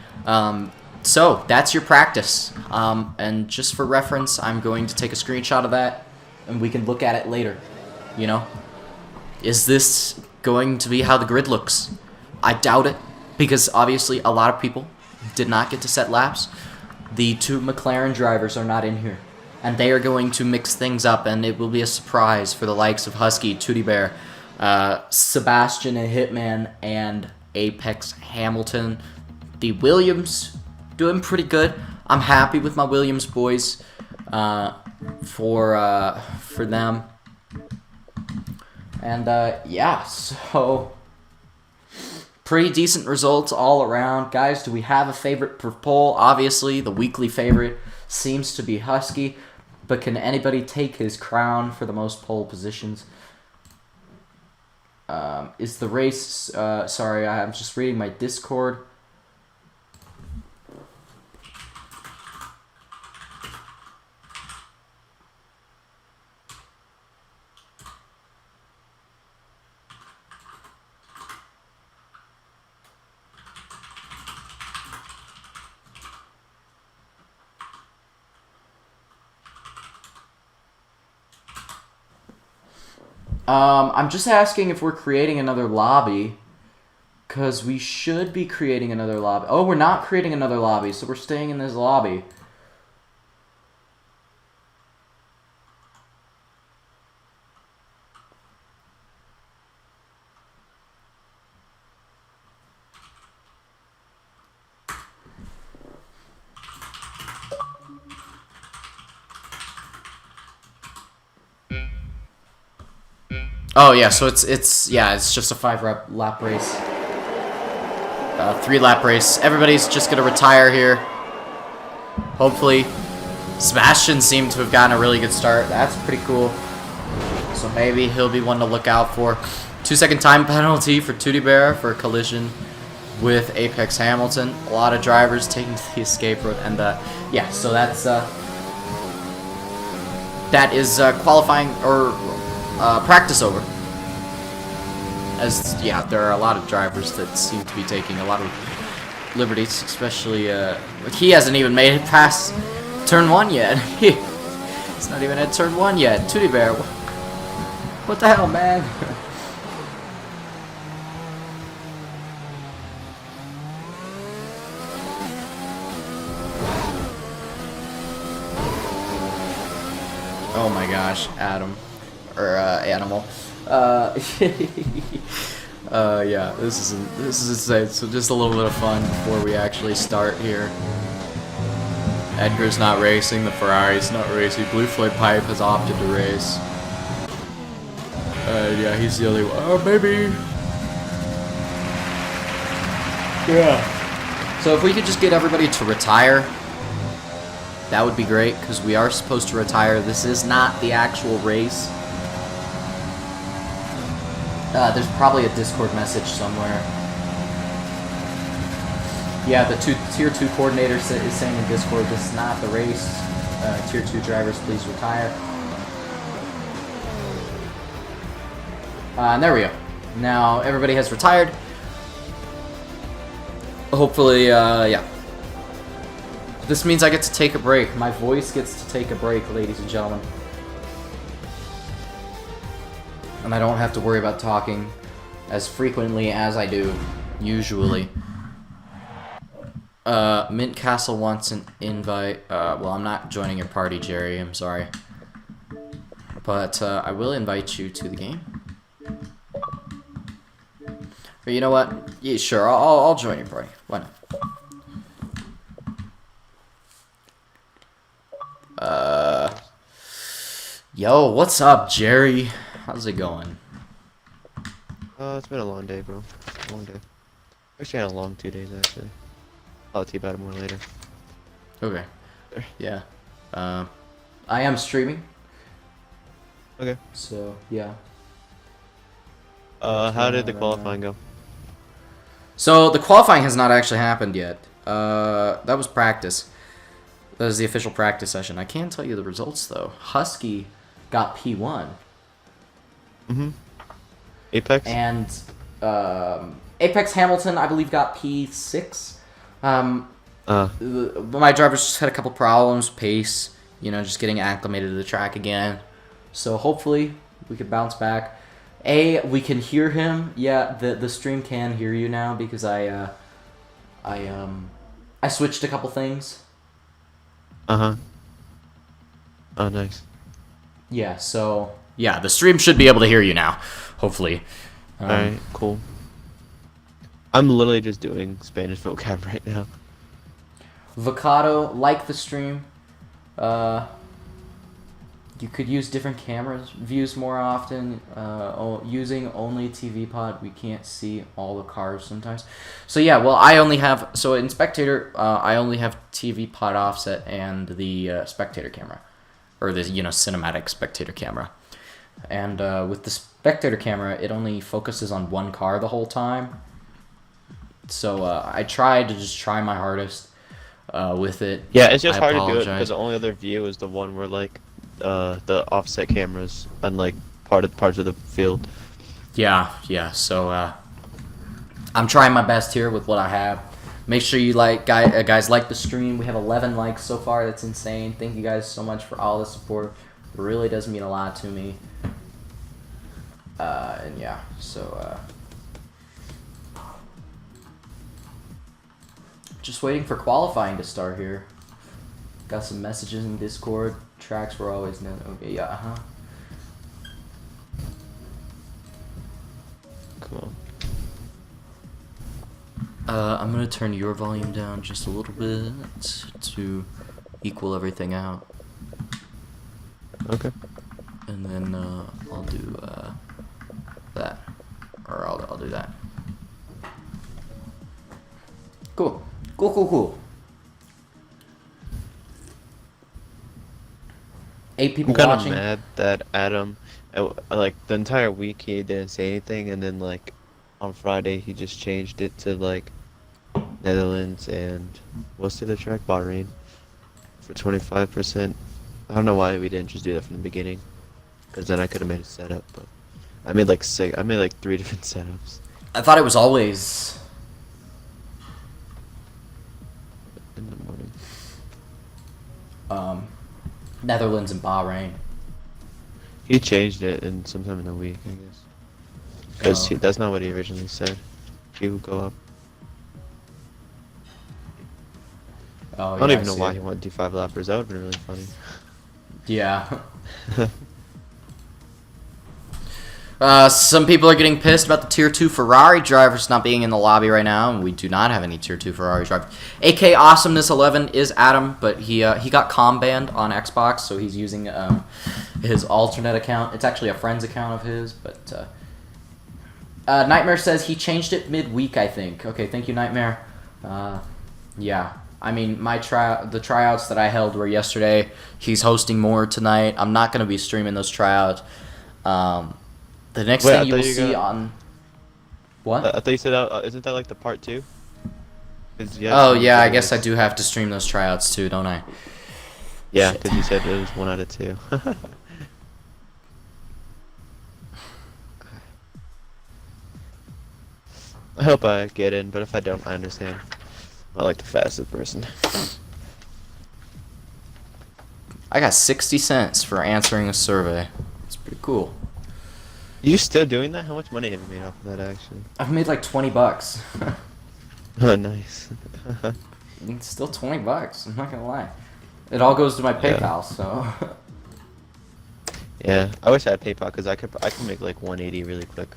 So that's your practice. And just for reference, I'm going to take a screenshot of that, and we can look at it later. You know, is this going to be how the grid looks? I doubt it, because obviously a lot of people did not get to set laps. The 2 McLaren drivers are not in here, and they are going to mix things up, and it will be a surprise for the likes of Husky, Tootie Bear, Sebastian and Hitman, and Apex Hamilton. The Williams doing pretty good. I'm happy with my Williams boys for them. And yeah, so pretty decent results all around. Guys, do we have a favorite per poll? Obviously, the weekly favorite seems to be Husky, but can anybody take his crown for the most pole positions? Is the race... sorry, I'm just reading my Discord. I'm just asking if we're creating another lobby, because we should be creating another lobby. Oh, we're not creating another lobby, so we're staying in this lobby. Oh yeah, so it's just a 5-lap race, 3-lap race. Everybody's just gonna retire here. Hopefully, Sebastian seemed to have gotten a really good start. That's pretty cool. So maybe he'll be one to look out for. 2-second time penalty for Tootie Bear for a collision with Apex Hamilton. A lot of drivers taking to the escape road, and yeah, so that is qualifying or practice over. As yeah, there are a lot of drivers that seem to be taking a lot of liberties, especially he hasn't even made it past turn 1 yet. He's not even at turn 1 yet. Tootie Bear, what the hell, man? Oh my gosh, Adam. Or, Animal. Yeah, this is insane. So just a little bit of fun before we actually start here. Edgar's not racing, the Ferrari's not racing, Blue Floyd Pipe has opted to race. Yeah, he's the only one. Oh, maybe. Yeah. So if we could just get everybody to retire, that would be great, because we are supposed to retire. This is not the actual race. There's probably a Discord message somewhere. Yeah, the Tier 2 coordinator is saying in Discord, this is not the race. Tier 2 drivers, please retire. And there we go. Now everybody has retired. Hopefully, yeah. This means I get to take a break. My voice gets to take a break, ladies and gentlemen. And I don't have to worry about talking as frequently as I do, usually. Mint Castle wants an invite. Well, I'm not joining your party, Jerry. I'm sorry. But, I will invite you to the game. Or you know what? Yeah, sure. I'll join your party. Why not? Yo, what's up, Jerry? How's it going?
It's been a long day, bro. A long day. Actually, had a long 2 days, actually. I'll tell you about it more later.
Okay. Yeah. I am streaming.
Okay.
So, yeah.
How did the qualifying go?
So, the qualifying has not actually happened yet. That was practice. That was the official practice session. I can't tell you the results, though. Husky got P1.
Mm-hmm. Apex?
And Apex Hamilton, I believe, got P6. My drivers just had a couple problems, pace, just getting acclimated to the track again. So hopefully we could bounce back. We can hear him. Yeah, the stream can hear you now because I switched a couple things.
Uh-huh. Oh, nice.
Yeah, so yeah, the stream should be able to hear you now, hopefully.
Alright, cool. I'm literally just doing Spanish vocab right now.
Vocado, like the stream. You could use different cameras views more often. Using only TV pod, we can't see all the cars sometimes. So yeah, well, I only have, so in spectator, I only have TV pod offset and the spectator camera, or the cinematic spectator camera. And with the spectator camera, it only focuses on one car the whole time. So I tried to just try my hardest with it.
Yeah, it's just
I
hard to do it
apologize.
because the only other view is the one where like the offset cameras and like parts of the field.
Yeah. So I'm trying my best here with what I have. Make sure you guys like the stream. We have 11 likes so far. That's insane. Thank you guys so much for all the support. It really does mean a lot to me. And yeah, so just waiting for qualifying to start here. Got some messages in Discord. Tracks were always known. Okay, yeah,
Come on.
I'm gonna turn your volume down just a little bit to equal everything out.
Okay.
And then I'll do that, or I'll do that. Cool. 8 people
I'm kind of
watching.
mad that Adam, like the entire week he didn't say anything, and then like on Friday he just changed it to like Netherlands and what's the other track? Bahrain for 25%. I don't know why we didn't just do that from the beginning, because then I could have made a setup. But I made like 3 different setups
I thought it was always.
in the morning.
Netherlands and Bahrain.
He changed it in sometime in the week, I guess. Because that's not what he originally said. He would go up.
Oh,
I don't
yeah,
even know
see
why
it.
he wanted to do 5 lappers. That would have been really funny.
Yeah. Some people are getting pissed about the Tier 2 Ferrari drivers not being in the lobby right now, and we do not have any Tier 2 Ferrari drivers. AK Awesomeness 11 is Adam, but he got com banned on Xbox, so he's using his alternate account. It's actually a friend's account of his, but Nightmare says he changed it midweek, I think. Okay, thank you, Nightmare. Yeah. I mean, the tryouts that I held were yesterday. He's hosting more tonight. I'm not going to be streaming those tryouts. The next thing you will see on... What?
I thought you said isn't that like the part 2?
Oh, yeah, I guess I do have to stream those tryouts too, don't I?
Yeah,
Shit.
because you said it was 1 out of 2. I hope I get in, but if I don't, I understand. I'm not like the fastest person.
I got 60 cents for answering a survey. It's pretty cool.
You still doing that? How much money have you made off of that, actually?
I've made like 20 bucks.
Oh, nice.
It's still 20 bucks, I'm not going to lie. It all goes to my PayPal, so...
Yeah, I wish I had PayPal, because I could make like 180 really quick.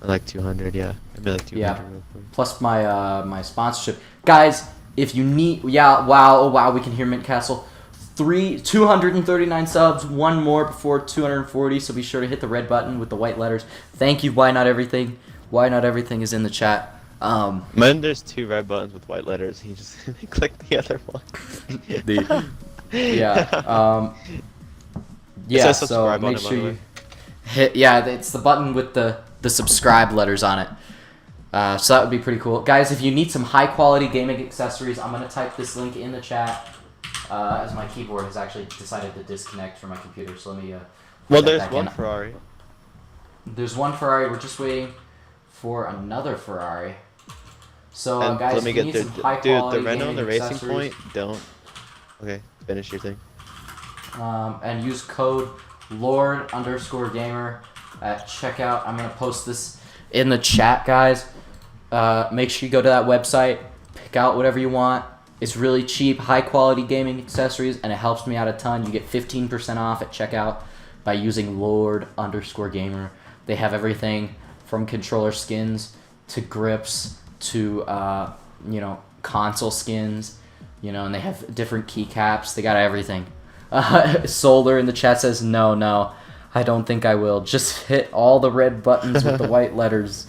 Or like 200, yeah. I'd be like 200
Yeah.
real quick.
Plus my my sponsorship. Guys, if you need... Yeah, wow, oh wow, we can hear Mint Castle. 239 subs, one more before 240, so be sure to hit the red button with the white letters. Thank you, Why Not Everything. Why Not Everything is in the chat.
Mine, there's 2 red buttons with white letters. You just click the other one.
Yeah,
It says
so
subscribe on
make
it, by
sure
the way.
you hit... Yeah, it's the button with the subscribe letters on it. So that would be pretty cool. Guys, if you need some high-quality gaming accessories, I'm going to type this link in the chat. As my keyboard has actually decided to disconnect from my computer, so let me...
Well,
put that
there's
back
one
in.
Ferrari.
There's one Ferrari. We're just waiting for another Ferrari. So,
And
guys,
let me
if you
get
need some
dude,
high-quality
the Renault and the
gaming
Racing
accessories,
Point don't. Okay, finish your thing.
and use code Lord_Gamer at checkout. I'm going to post this in the chat, guys. Make sure you go to that website, pick out whatever you want. It's really cheap, high-quality gaming accessories, and it helps me out a ton. You get 15% off at checkout by using Lord_Gamer. They have everything from controller skins to grips to, console skins, you know, and they have different keycaps. They got everything. Solar in the chat says, no, I don't think I will. Just hit all the red buttons with the white letters.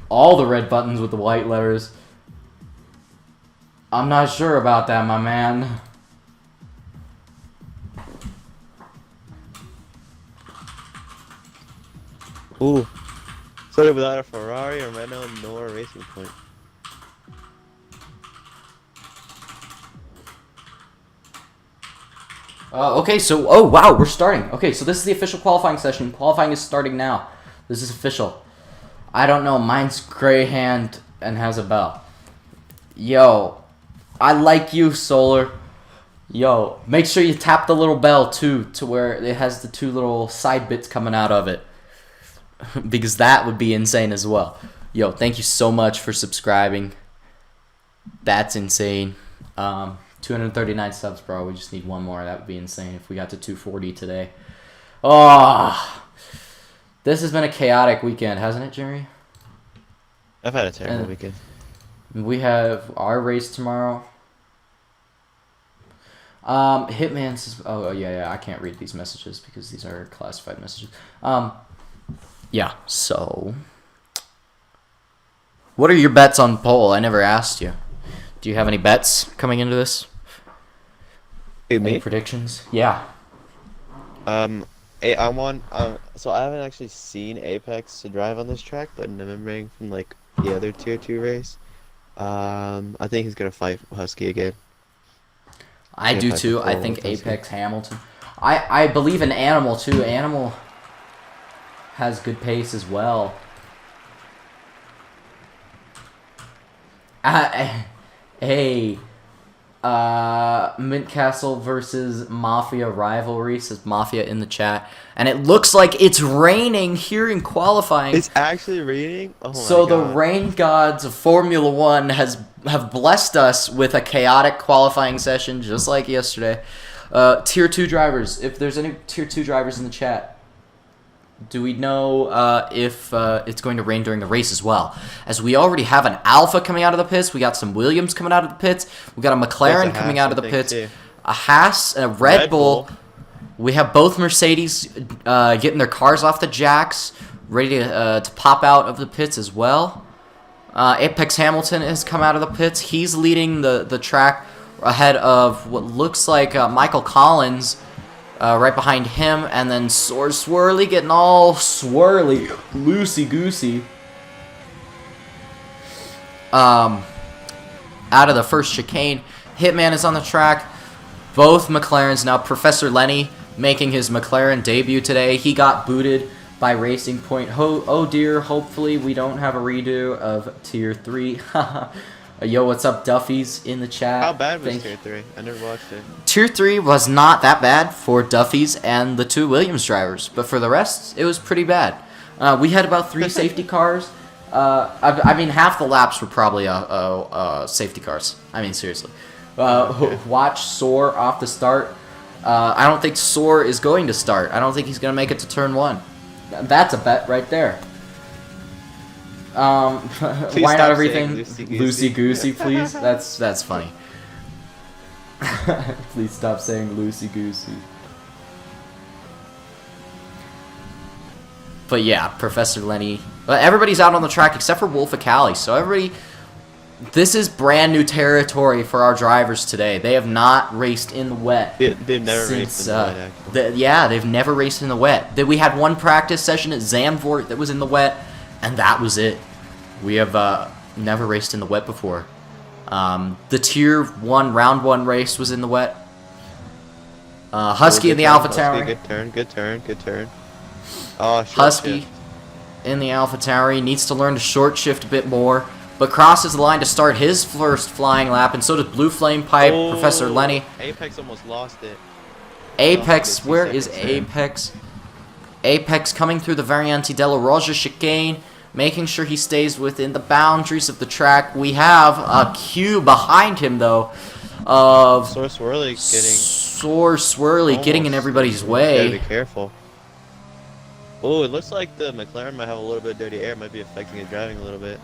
All the red buttons with the white letters. I'm not sure about that, my man.
Ooh. Started without a Ferrari or Renault nor a Racing Point.
Okay, so, oh wow, we're starting. Okay, so this is the official qualifying session. Qualifying is starting now. This is official. I don't know, mine's gray hand and has a bell. Yo, I like you, Solar. Yo, make sure you tap the little bell too, to where it has the two little side bits coming out of it. Because that would be insane as well. Yo, thank you so much for subscribing. That's insane. 239 subs, bro. We just need one more. That would be insane if we got to 240 today. Oh, this has been a chaotic weekend, hasn't it, Jerry?
I've had a terrible weekend.
We have our race tomorrow. Hitman says, oh yeah, I can't read these messages because these are classified messages. Yeah, so what are your bets on poll? I never asked you. Do you have any bets coming into this? Any predictions? Yeah.
I want. So I haven't actually seen Apex to drive on this track, but I'm remembering from like the other tier 2 race. I think he's gonna fight Husky again.
I do too. I think Apex Hamilton. I believe in Animal too. Animal has good pace as well. Hey, Mint Castle versus Mafia rivalry, says Mafia in the chat, and it looks like it's raining here in qualifying.
It's actually raining. Oh my
so
God.
The rain gods of Formula One have blessed us with a chaotic qualifying session, just like yesterday. Tier 2 drivers. If there's any Tier 2 drivers in the chat, do we know if it's going to rain during the race as well? As we already have an Alpha coming out of the pits. We got some Williams coming out of the pits. We got a McLaren coming out of the pits.
Too.
A Haas and a Red Bull. We have both Mercedes getting their cars off the jacks, ready to pop out of the pits as well. Apex Hamilton has come out of the pits. He's leading the track ahead of what looks like Michael Collins. Right behind him, and then Swirly getting all swirly, loosey-goosey. Out of the first chicane. Hitman is on the track. Both McLarens now. Professor Lenny making his McLaren debut today. He got booted by Racing Point. Oh dear, hopefully we don't have a redo of Tier 3. Yo, what's up, Duffy's in the chat?
How bad was Tier 3? I never watched it.
Tier 3 was not that bad for Duffy's and the two Williams drivers, but for the rest, it was pretty bad. We had about 3 safety cars. I mean, half the laps were probably safety cars. I mean, seriously. Watch Soar off the start. I don't think Soar is going to start. I don't think he's going to make it to turn 1. That's a bet right there. Why not everything loosey goosey, please? That's funny. Please stop saying loosey goosey. But yeah, Professor Lenny. Everybody's out on the track except for Wolf of Cali. So everybody, this is brand new territory for our drivers today. They have not raced in the wet.
They've never raced in the wet.
Yeah, they've never raced in the wet. We had one practice session at Zandvoort that was in the wet. And that was it. We have never raced in the wet before. The Tier 1 Round 1 race was in the wet. Husky in the AlphaTauri.
Good turn. Oh,
Husky
shift.
In the AlphaTauri needs to learn to short shift a bit more, but crosses the line to start his first flying lap, and so does Blue Flame Pipe, Professor Lenny.
Apex almost lost it.
Apex, where is Apex? Apex coming through the Variante della Roja chicane, making sure he stays within the boundaries of the track. We have a queue behind him, though, of
Soar
Swirly getting in everybody's way.
Gotta be careful. Oh, it looks like the McLaren might have a little bit of dirty air. Might be affecting his driving a little bit.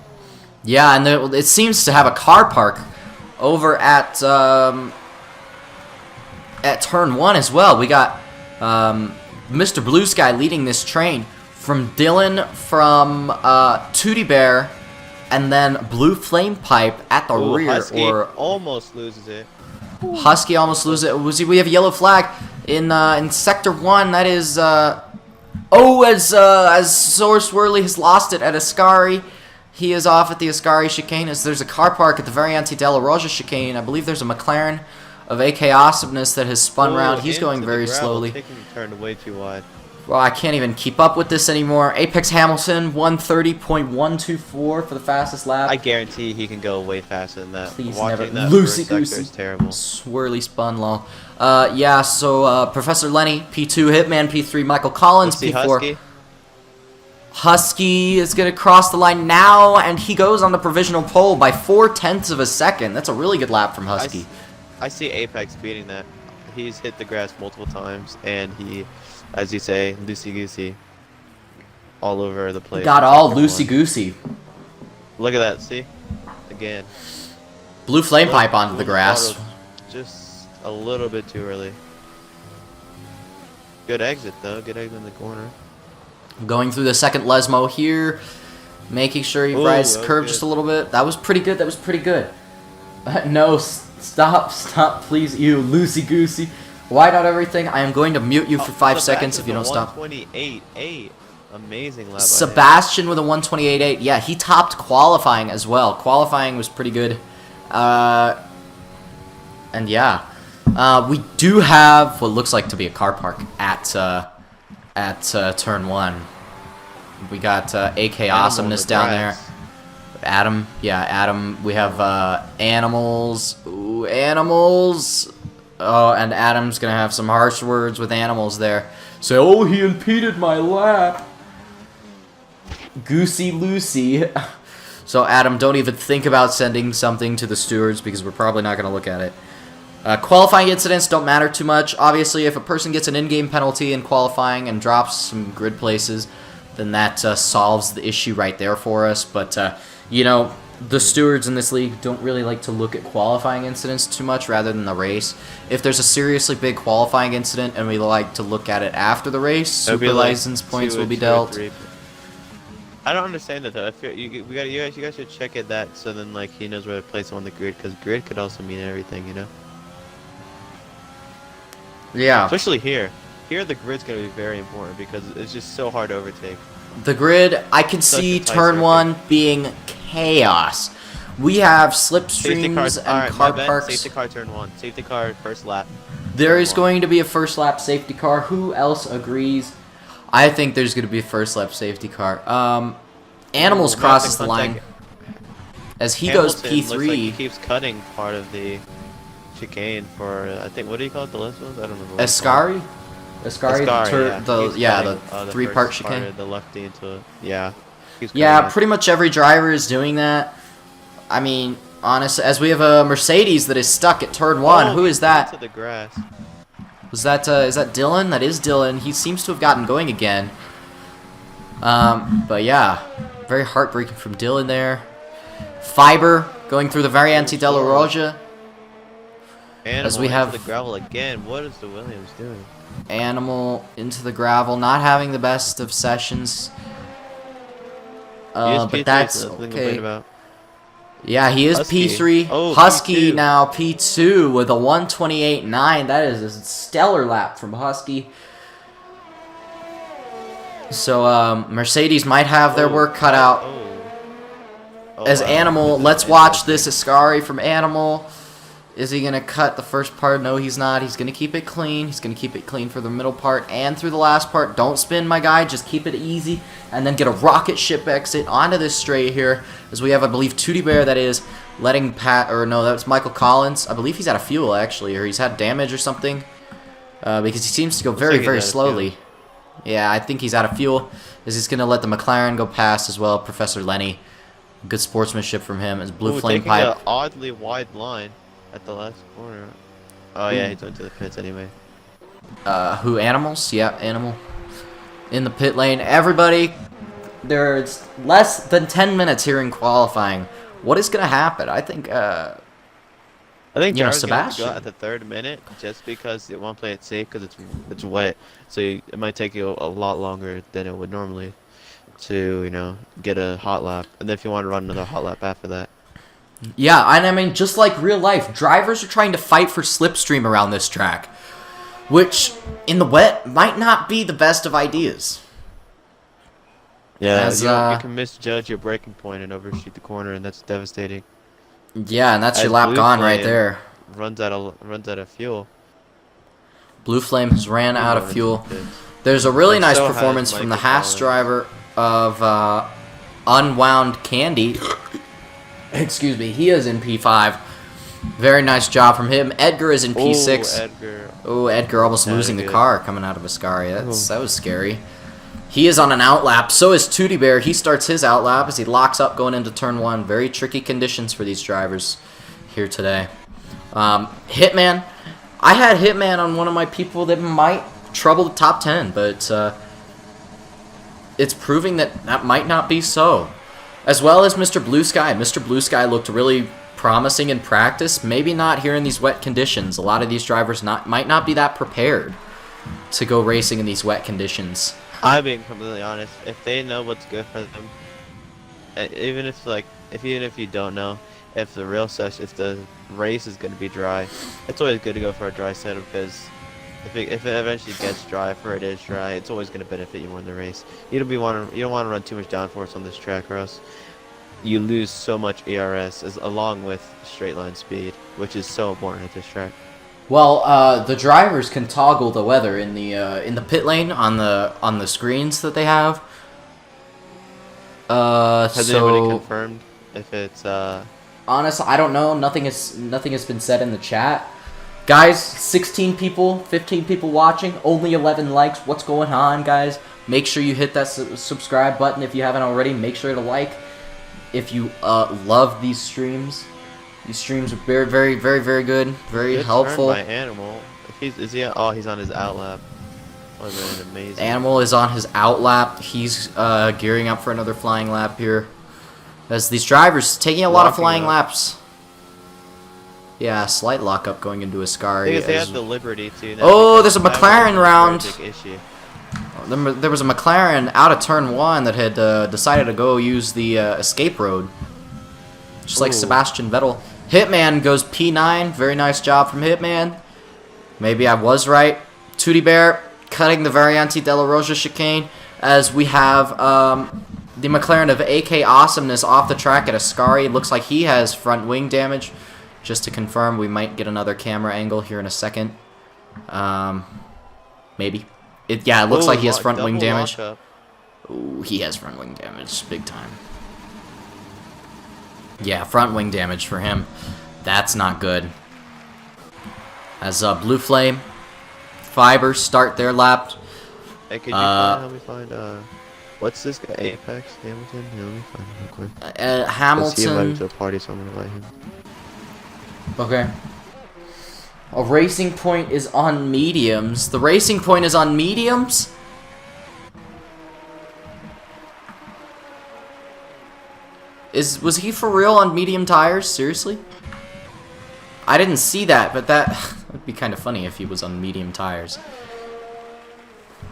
Yeah, and it seems to have a car park over at turn 1 as well. We got Mr. Blue Sky leading this train from Dylan, from Tootie Bear, and then Blue Flame Pipe at the rear.
Husky
or
almost loses it.
Husky almost loses it. We have a yellow flag in Sector 1. That is as Sour Swirly has lost it at Ascari. He is off at the Ascari chicane, as there's a car park at the Variante della Roja chicane. I believe there's a McLaren of AK Awesomeness that has spun round. He's going very slowly.
Taking a turn way too wide.
Well, I can't even keep up with this anymore. Apex Hamilton, 130.124 for the fastest lap.
I guarantee he can go way faster than that.
Please
Watching
never.
that
Loosey
first sector
goosey.
is terrible.
Swirly spun low. Yeah, so Professor Lenny, P2, Hitman, P3, Michael Collins,
Let's see
P4.
Husky.
Husky is going to cross the line now, and he goes on the provisional pole by 0.4 of a second. That's a really good lap from Husky.
I see Apex beating that. He's hit the grass multiple times, and he, as you say, loosey-goosey all over the place.
Got all loosey-goosey.
Look at that, see? Again.
Blue Flame Pipe onto the grass.
Just a little bit too early. Good exit, though. Good exit in the corner.
Going through the second Lesmo here. Making sure he rides the curve just a little bit. That was pretty good. That was pretty good. No, stop, please, you loosey-goosey. Why not everything? I am going to mute you for 5 seconds if you don't stop.
128.8. Amazing lap.
Sebastian with a 128.8. Yeah, he topped qualifying as well. Qualifying was pretty good. And yeah. We do have what looks like to be a car park at turn 1. We got AK Awesomeness down there. Adam, yeah, Adam. We have animals. Ooh, animals. Oh, and Adam's gonna have some harsh words with animals there. Say, oh, he impeded my lap. Goosey Lucy. So Adam, don't even think about sending something to the stewards because we're probably not gonna look at it. Qualifying incidents don't matter too much. Obviously, if a person gets an in-game penalty in qualifying and drops some grid places, then that solves the issue right there for us. But you know, the stewards in this league don't really like to look at qualifying incidents too much rather than the race. If there's a seriously big qualifying incident and we like to look at it after the race, super license points will be dealt.
I don't understand that though. I feel you guys should check it that so then like he knows where to place him on the grid, because grid could also mean everything, you know.
Yeah.
Especially here. Here the grid's gonna be very important because it's just so hard to overtake.
The grid, I can see turn 1 being chaos. We have slipstreams and car parks.
Safety car turn 1. Safety car first lap.
There is going to be a first lap safety car. Who else agrees? I think there's going to be a first lap safety car. Animals crosses the line as he goes P3.
Looks like he keeps cutting part of the chicane for I think, what do you call it, the last ones? I don't know.
Ascari? Ascari, the 3-part chicane.
The lefty into it. Yeah.
Yeah, pretty much every driver is doing that. I mean, honestly, as we have a Mercedes that is stuck at turn 1. Who is that?
Into the grass.
Was that is that Dylan? That is Dylan. He seems to have gotten going again. But yeah, very heartbreaking from Dylan there. Fiber going through the Variante della Roja.
As we have the gravel again. What is the Williams doing?
Animal into the gravel, not having the best of sessions. But that's okay. Yeah, he is Husky. P3.
Oh,
Husky
P2.
now P2 with a 128.9. That is a stellar lap from Husky. So Mercedes might have their work cut out. As Animal, let's watch this Ascari from Animal. Is he going to cut the first part? No, he's not. He's going to keep it clean. He's going to keep it clean for the middle part and through the last part. Don't spin, my guy. Just keep it easy. And then get a rocket ship exit onto this straight here. As we have, I believe, Tootie Bear that is letting or no, that's Michael Collins. I believe he's out of fuel, actually, or he's had damage or something. Because he seems to go very, very slowly. Yeah, I think he's out of fuel. Is he's going to let the McLaren go past as well. Professor Lenny. Good sportsmanship from him. As Blue Flame Pipe.
An oddly wide line at the last corner. Oh yeah, he's going to the pits anyway.
Who? Animals? Yeah, Animal. In the pit lane. Everybody there's less than 10 minutes here in qualifying. What is going to happen? I think,
I think
you know,
Jarvis gonna have to go
Sebastian.
at the 3rd minute just because they want to play it safe because it's wet, so it might take you a lot longer than it would normally to get a hot lap, and then if you want to run another hot lap after that.
Yeah, and I mean, just like real life, drivers are trying to fight for slipstream around this track, which in the wet might not be the best of ideas.
Yeah,
As,
you can misjudge your braking point and overshoot the corner, and that's devastating.
Yeah, and that's your
As
lap
Blue
gone right
Flame
there.
runs out of fuel.
Blue Flame has ran out of
Going
fuel.
into this.
There's a really
And
nice
so has
performance from the
Michael
Haas
Collins.
driver of Unwound Candy. Excuse me, he is in P5. Very nice job from him. Edgar is in P6.
Oh, Edgar.
Oh, Edgar almost
Kinda
losing the
good.
car coming out of Ascari. That was scary. He is on an outlap. So is Tootie Bear. He starts his outlap as he locks up going into turn 1. Very tricky conditions for these drivers here today. Hitman. I had Hitman on one of my people that might trouble the top 10, but it's proving that might not be so. As well as Mr. Blue Sky. Mr. Blue Sky looked really promising in practice. Maybe not here in these wet conditions. A lot of these drivers might not be that prepared to go racing in these wet conditions.
I'm being completely honest. If they know what's good for them, even if you don't know, if the race is going to be dry, it's always good to go for a dry setup because if it eventually gets dry, or it is dry, it's always going to benefit you more in the race. You don't want to run too much downforce on this track, or else you lose so much ERS along with straight line speed, which is so important at this track.
Well, the drivers can toggle the weather in the pit lane on the screens that they have.
Has anybody confirmed if it's
honestly, I don't know. Nothing has been said in the chat. Guys, 16 people, 15 people watching, only 11 likes. What's going on, guys? Make sure you hit that subscribe button if you haven't already. Make sure to like if you love these streams. These streams are very, very, very, very good. Very
good
helpful.
Turn by Animal. He's on his outlap. Oh, man, amazing.
Animal is on his outlap. He's gearing up for another flying lap here. As these drivers taking a lot of flying laps. Yeah, slight lockup going into Ascari.
Because they have the Liberty too.
Oh, there's a McLaren round.
Big issue.
There was a McLaren out of turn 1 that had decided to go use the escape road. Just like
Ooh.
Sebastian Vettel. Hitman goes P9. Very nice job from Hitman. Maybe I was right. Tootie Bear cutting the Variante della Rosa chicane as we have the McLaren of AK Awesomeness off the track at Ascari. Looks like he has front wing damage. Just to confirm, we might get another camera angle here in a second. Maybe. It looks like he has front wing damage. Ooh, he has front wing damage, big time. Yeah, front wing damage for him. That's not good. As Blue Flame, Fiber start their lap.
Hey, could you help me find what's this guy? Apex Hamilton? Yeah, let me find him real quick. He invited me to
Hamilton.
a party, so I'm gonna invite him.
Okay. A Racing Point is on mediums. The Racing Point is on mediums? Was he for real on medium tires? Seriously? I didn't see that, but that would be kind of funny if he was on medium tires.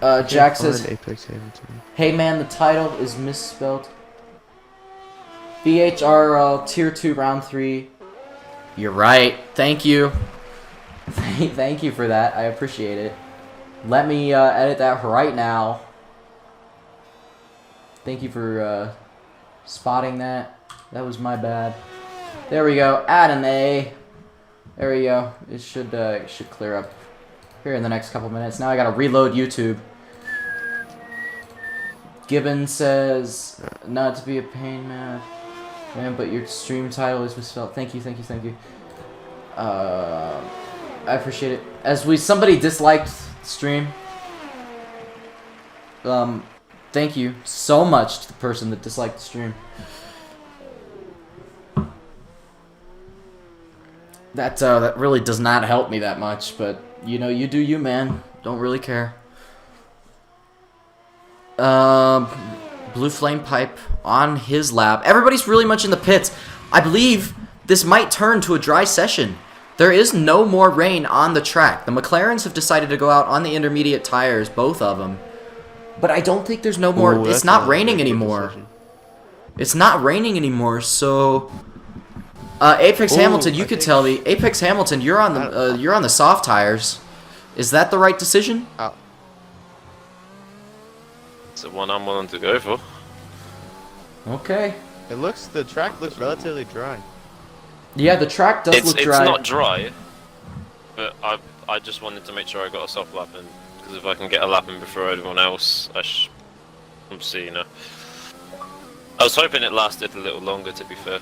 Jack says,
Apex Hamilton.
"Hey man, the title is misspelled. BHRL Tier 2 Round 3. You're right. Thank you. Thank you for that. I appreciate it. Let me edit that right now. Thank you for spotting that. That was my bad. There we go. Add an A. There we go. It should clear up here in the next couple minutes. Now I gotta reload YouTube. Gibbon says, not to be a pain, man, but your stream title is misspelled. Thank you, thank you, thank you. I appreciate it. As somebody disliked the stream. Thank you so much to the person that disliked the stream. That really does not help me that much, but you know, you do you, man. Don't really care. Blue Blue Flame Pipe on his lap. Everybody's really much in the pits. I believe this might turn to a dry session. There is no more rain on the track. The McLarens have decided to go out on the intermediate tires, both of them. But I don't think there's no more.
Ooh,
it's not raining anymore. It's not raining anymore, so Apex Hamilton, you could tell me. Apex Hamilton, you're on the soft tires. Is that the right decision?
It's the one I'm willing to go for.
Okay.
The track looks relatively dry.
Yeah, the track does look dry.
It's not dry, but I just wanted to make sure I got a soft lap in, because if I can get a lap in before everyone else, I'm seeing it. I was hoping it lasted a little longer, to be fair.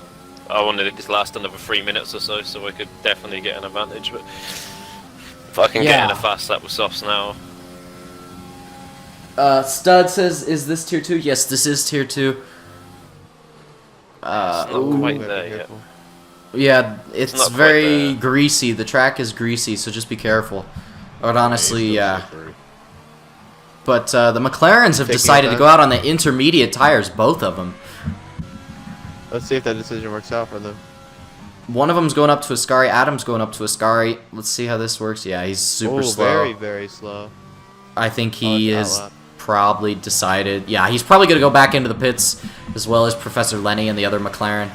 I wanted it to last another 3 minutes or so, so I could definitely get an advantage, but if I can get in a fast lap with softs now.
Stud says, is this tier 2? Yes, this is tier 2.
It's not quite there yet.
Yeah, it's
not quite
very
there.
greasy. The track is greasy, so just be careful. But honestly, yeah. But the McLarens have decided to go out on the intermediate tires, both of them.
Let's see if that decision works out for them.
One of them's going up to Ascari. Adam's going up to Ascari. Let's see how this works. Yeah, he's super slow.
Very, very slow.
I think he is probably decided. Yeah, he's probably going to go back into the pits, as well as Professor Lenny and the other McLaren.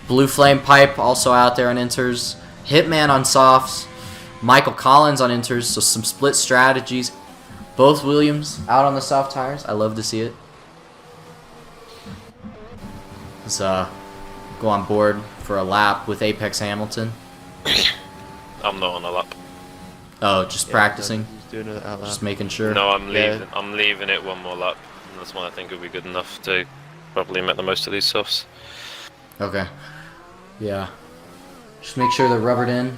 Blue Flame Pipe also out there on inters. Hitman on softs. Michael Collins on inters. So some split strategies. Both Williams out on the soft tires. I love to see it. Let's go on board for a lap with Apex Hamilton.
I'm not on a lap.
Oh, just practicing?
Doing it out loud.
Just making sure?
No, I'm leaving. Yeah. I'm leaving it one more lap. And that's one I think will be good enough to probably make the most of these softs.
Okay. Yeah. Just make sure they're rubbered in.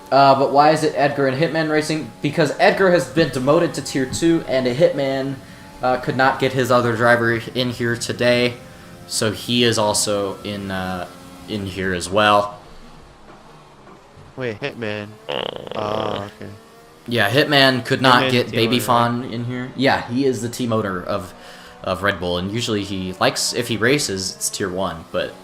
But why is it Edgar and Hitman racing? Because Edgar has been demoted to tier 2, and a Hitman could not get his other driver in here today, so he is also in here as well.
Wait, Hitman. Oh, okay.
Yeah, Hitman could not get Baby
owner,
Fawn in here. Yeah, he is the team owner of Red Bull, and usually he likes, if he races, it's tier 1, but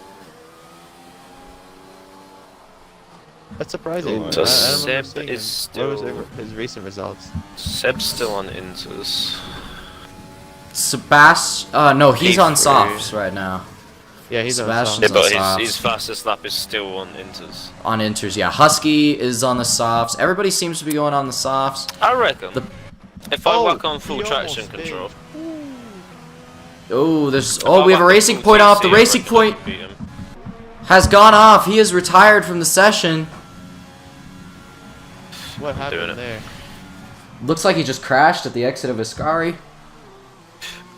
that's surprising.
So Seb is still.
What was his recent results?
Seb's still on inters.
No, he's on
P3.
softs right now.
Yeah, he's
Sebastian's
on
Yeah, but
softs.
his fastest lap is still on inters.
On inters, yeah. Husky is on the softs. Everybody seems to be going on the softs.
I reckon. If I work on full
he
traction
almost
control.
Oh, there's.
if
Oh,
I
we have a
work on
racing
full
point off. The
TC, I
racing
reckon I
point
could beat him.
has gone off. He is retired from the session.
What
Doing
happened
it.
there?
Looks like he just crashed at the exit of Ascari.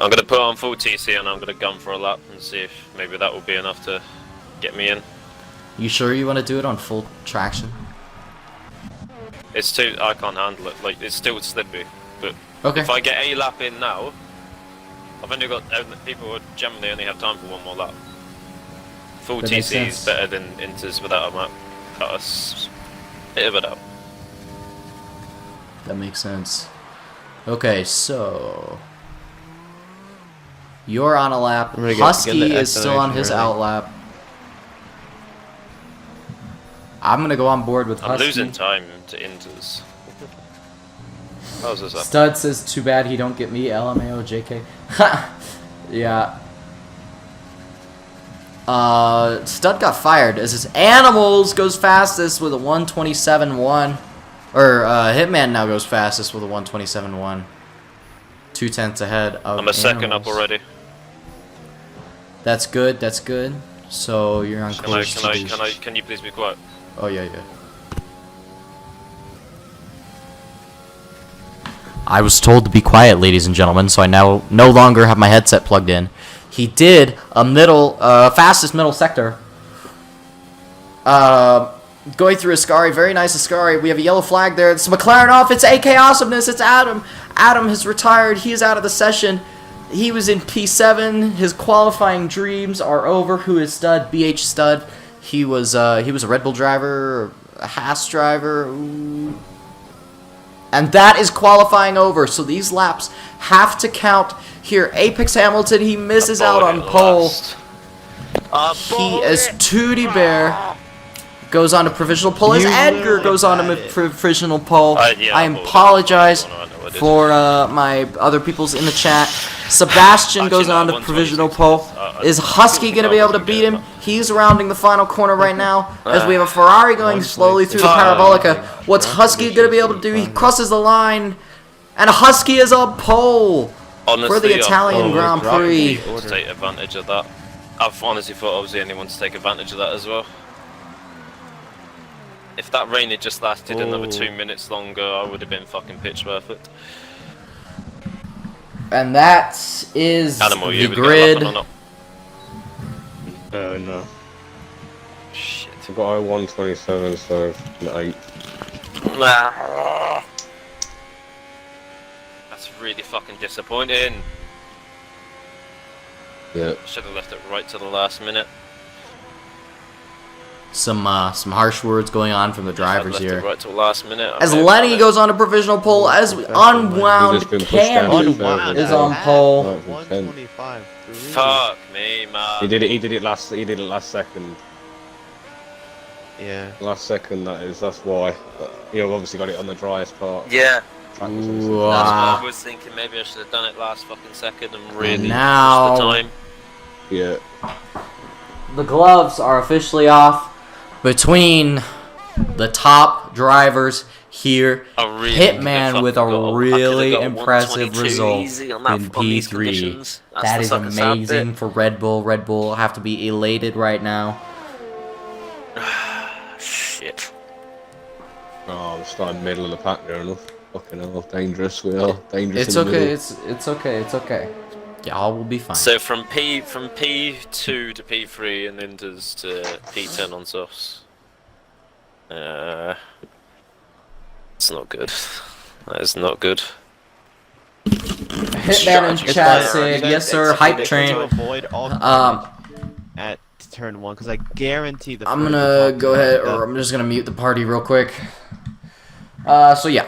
I'm gonna put on full TC and I'm gonna gun for a lap and see if maybe that will be enough to get me in.
You sure you want to do it on full traction?
It's too. I can't handle it. Like it's still slippy. But
Okay.
if I get a lap in now, I've only got people would generally only have time for one more lap. Full
That makes
TC is
sense.
better than inters without a map. That's a bit of a doubt.
That makes sense. Okay, so you're on a lap.
I'm gonna get
Husky
the
is still on
acceleration
his
early.
out lap. I'm gonna go on board with
I'm
Husky.
losing time to inters. How's this up?
Stud says, "Too bad he don't get me." LMAO JK. Yeah. Stud got fired as his Animals goes fastest with a 127.1. Or Hitman now goes fastest with a 127.1. 2/10 ahead of
I'm a second
Animals.
up already.
That's good. That's good. So you're on course.
Can you please be quiet?
Oh yeah. I was told to be quiet, ladies and gentlemen, so I now no longer have my headset plugged in. He did a fastest middle sector. Going through Ascari, very nice Ascari. We have a yellow flag there. It's McLaren off. It's AK Awesomeness. It's Adam. Adam has retired. He is out of the session. He was in P7. His qualifying dreams are over. Who is Stud? BH Stud. He was a Red Bull driver, a Haas driver. Ooh. And that is qualifying over. So these laps have to count here. Apex Hamilton, he misses out on pole. He is Tootie Bear. Goes on to provisional pole as Edgar goes on to provisional pole.
Yeah,
I apologize for my other people's in the chat. Sebastian goes on to provisional pole. Is Husky going to be able to beat him? He's rounding the final corner right now as we have a Ferrari going slowly through the Parabolica. What's Husky going to be able to do? He crosses the line, and Husky is on pole for the Italian Grand Prix.
To take advantage of that. I've honestly thought I was the only one to take advantage of that as well. If that rain had just lasted another 2 minutes longer, I would have been fucking pitch perfect.
And that is
Animal,
the grid.
No.
Shit.
I've got 127, so 8.
Nah. That's really fucking disappointing.
Yeah.
Should have left it right to the last minute.
Some harsh words going on from the drivers
Left
here.
it right till last minute.
As Lenny goes on a provisional pole, as Unwound Candy is on pole.
125.
Fuck me, man.
He did it last second.
Yeah.
Last second, that is. That's why. You know, obviously got it on the driest part.
Yeah.
Track was
That's
obviously-
what I was thinking. Maybe I should have done it last fucking second and really
Now-
pushed the time.
Yeah.
The gloves are officially off between the top drivers here. Hitman with a really impressive result in P3. That is amazing for Red Bull. Red Bull have to be elated right now.
Shit.
Oh, I'm starting middle of the pack there enough. Fucking hell, dangerous. We are dangerous.
It's
in the
okay.
middle.
It's okay. It's okay. Y'all will be fine.
So from P2 to P3 and then to P10 on softs. It's not good. That is not good.
Hitman in chat said, "Yes, sir. Hype train."
At turn 1, because I guarantee the.
I'm gonna go ahead, or I'm just gonna mute the party real quick. So yeah,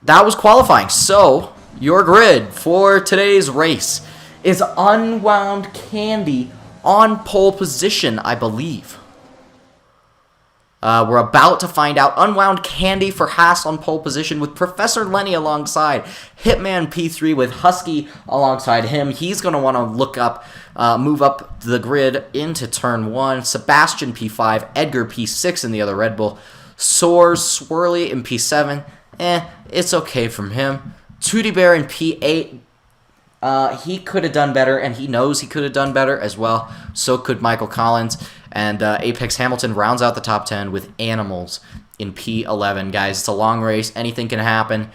that was qualifying. So your grid for today's race is Unwound Candy on pole position, I believe. We're about to find out. Unwound Candy for Haas on pole position with Professor Lenny alongside. Hitman P3 with Husky alongside him. He's going to want to move up the grid into turn 1. Sebastian P5, Edgar P6 in the other Red Bull. Soars, Swirly in P7. It's okay from him. Tootie Bear in P8. He could have done better, and he knows he could have done better as well. So could Michael Collins. And Apex Hamilton rounds out the top 10 with Animals in P11. Guys, it's a long race. Anything can happen.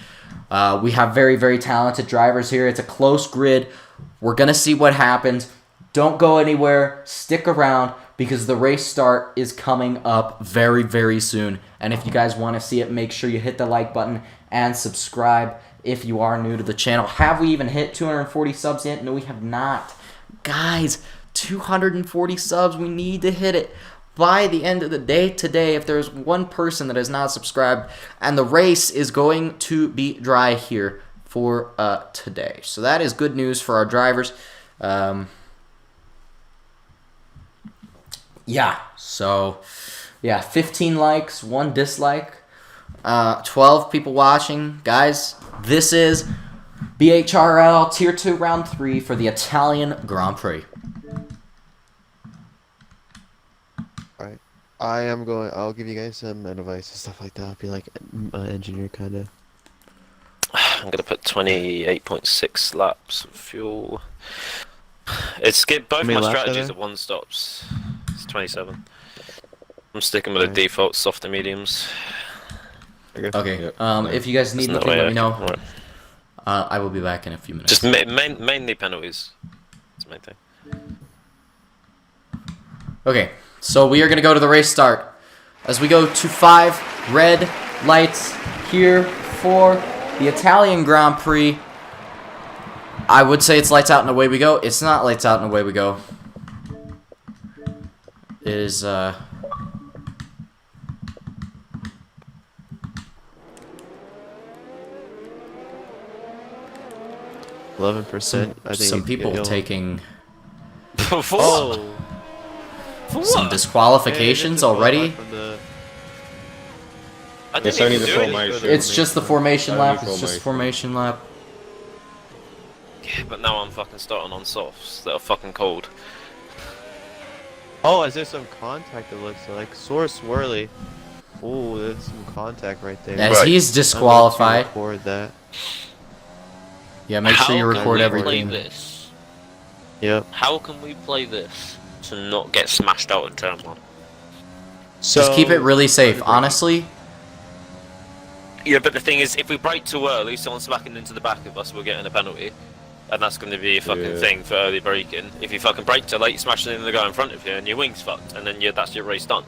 We have very, very talented drivers here. It's a close grid. We're going to see what happens. Don't go anywhere. Stick around because the race start is coming up very, very soon. And if you guys want to see it, make sure you hit the like button and subscribe if you are new to the channel. Have we even hit 240 subs yet? No, we have not. Guys, 240 subs. We need to hit it by the end of the day today. If there's one person that has not subscribed, and the race is going to be dry here for today. So that is good news for our drivers. Yeah, so yeah, 15 likes, 1 dislike, 12 people watching. Guys, this is BHRL Tier 2 Round 3 for the Italian Grand Prix.
Alright. I'll give you guys some advice and stuff like that. I'll be like an engineer kind of.
I'm gonna put 28.6 laps of fuel. It's both my strategies are 1 stops. It's 27. I'm sticking with the default softer mediums.
Okay. If you guys need anything, let me know. I will be back in a few minutes.
Just mainly penalties. That's the main thing.
Okay, so we are going to go to the race start. As we go to 5 red lights here for the Italian Grand Prix. I would say it's lights out and away we go. It's not lights out and away we go. It is,
11%. I think
Some people
he'll-
taking
For what?
Oh.
For
some
what?
disqualifications already.
From the...
I didn't
It's only
even
the
do anything.
formation.
It's just the formation
Only
lap. It's just formation lap.
Yeah, but now I'm fucking starting on softs that are fucking cold.
Oh, is there some contact? It looks like sore swirly. Oh, there's some contact right there.
As
Right.
he's
I'm going to
disqualified.
record that.
Yeah, make sure you
How
record
can we
everything.
play this?
Yep.
How can we play this to not get smashed out in turn one?
So
Just keep it really safe.
break it.
Honestly,
Yeah, but the thing is, if we break too early, someone's smacking into the back of us, we're getting a penalty. And that's going to be a fucking
Yeah.
thing for early braking. If you fucking brake too late, you smash into the guy in front of you, and your wing's fucked, and then that's your race done.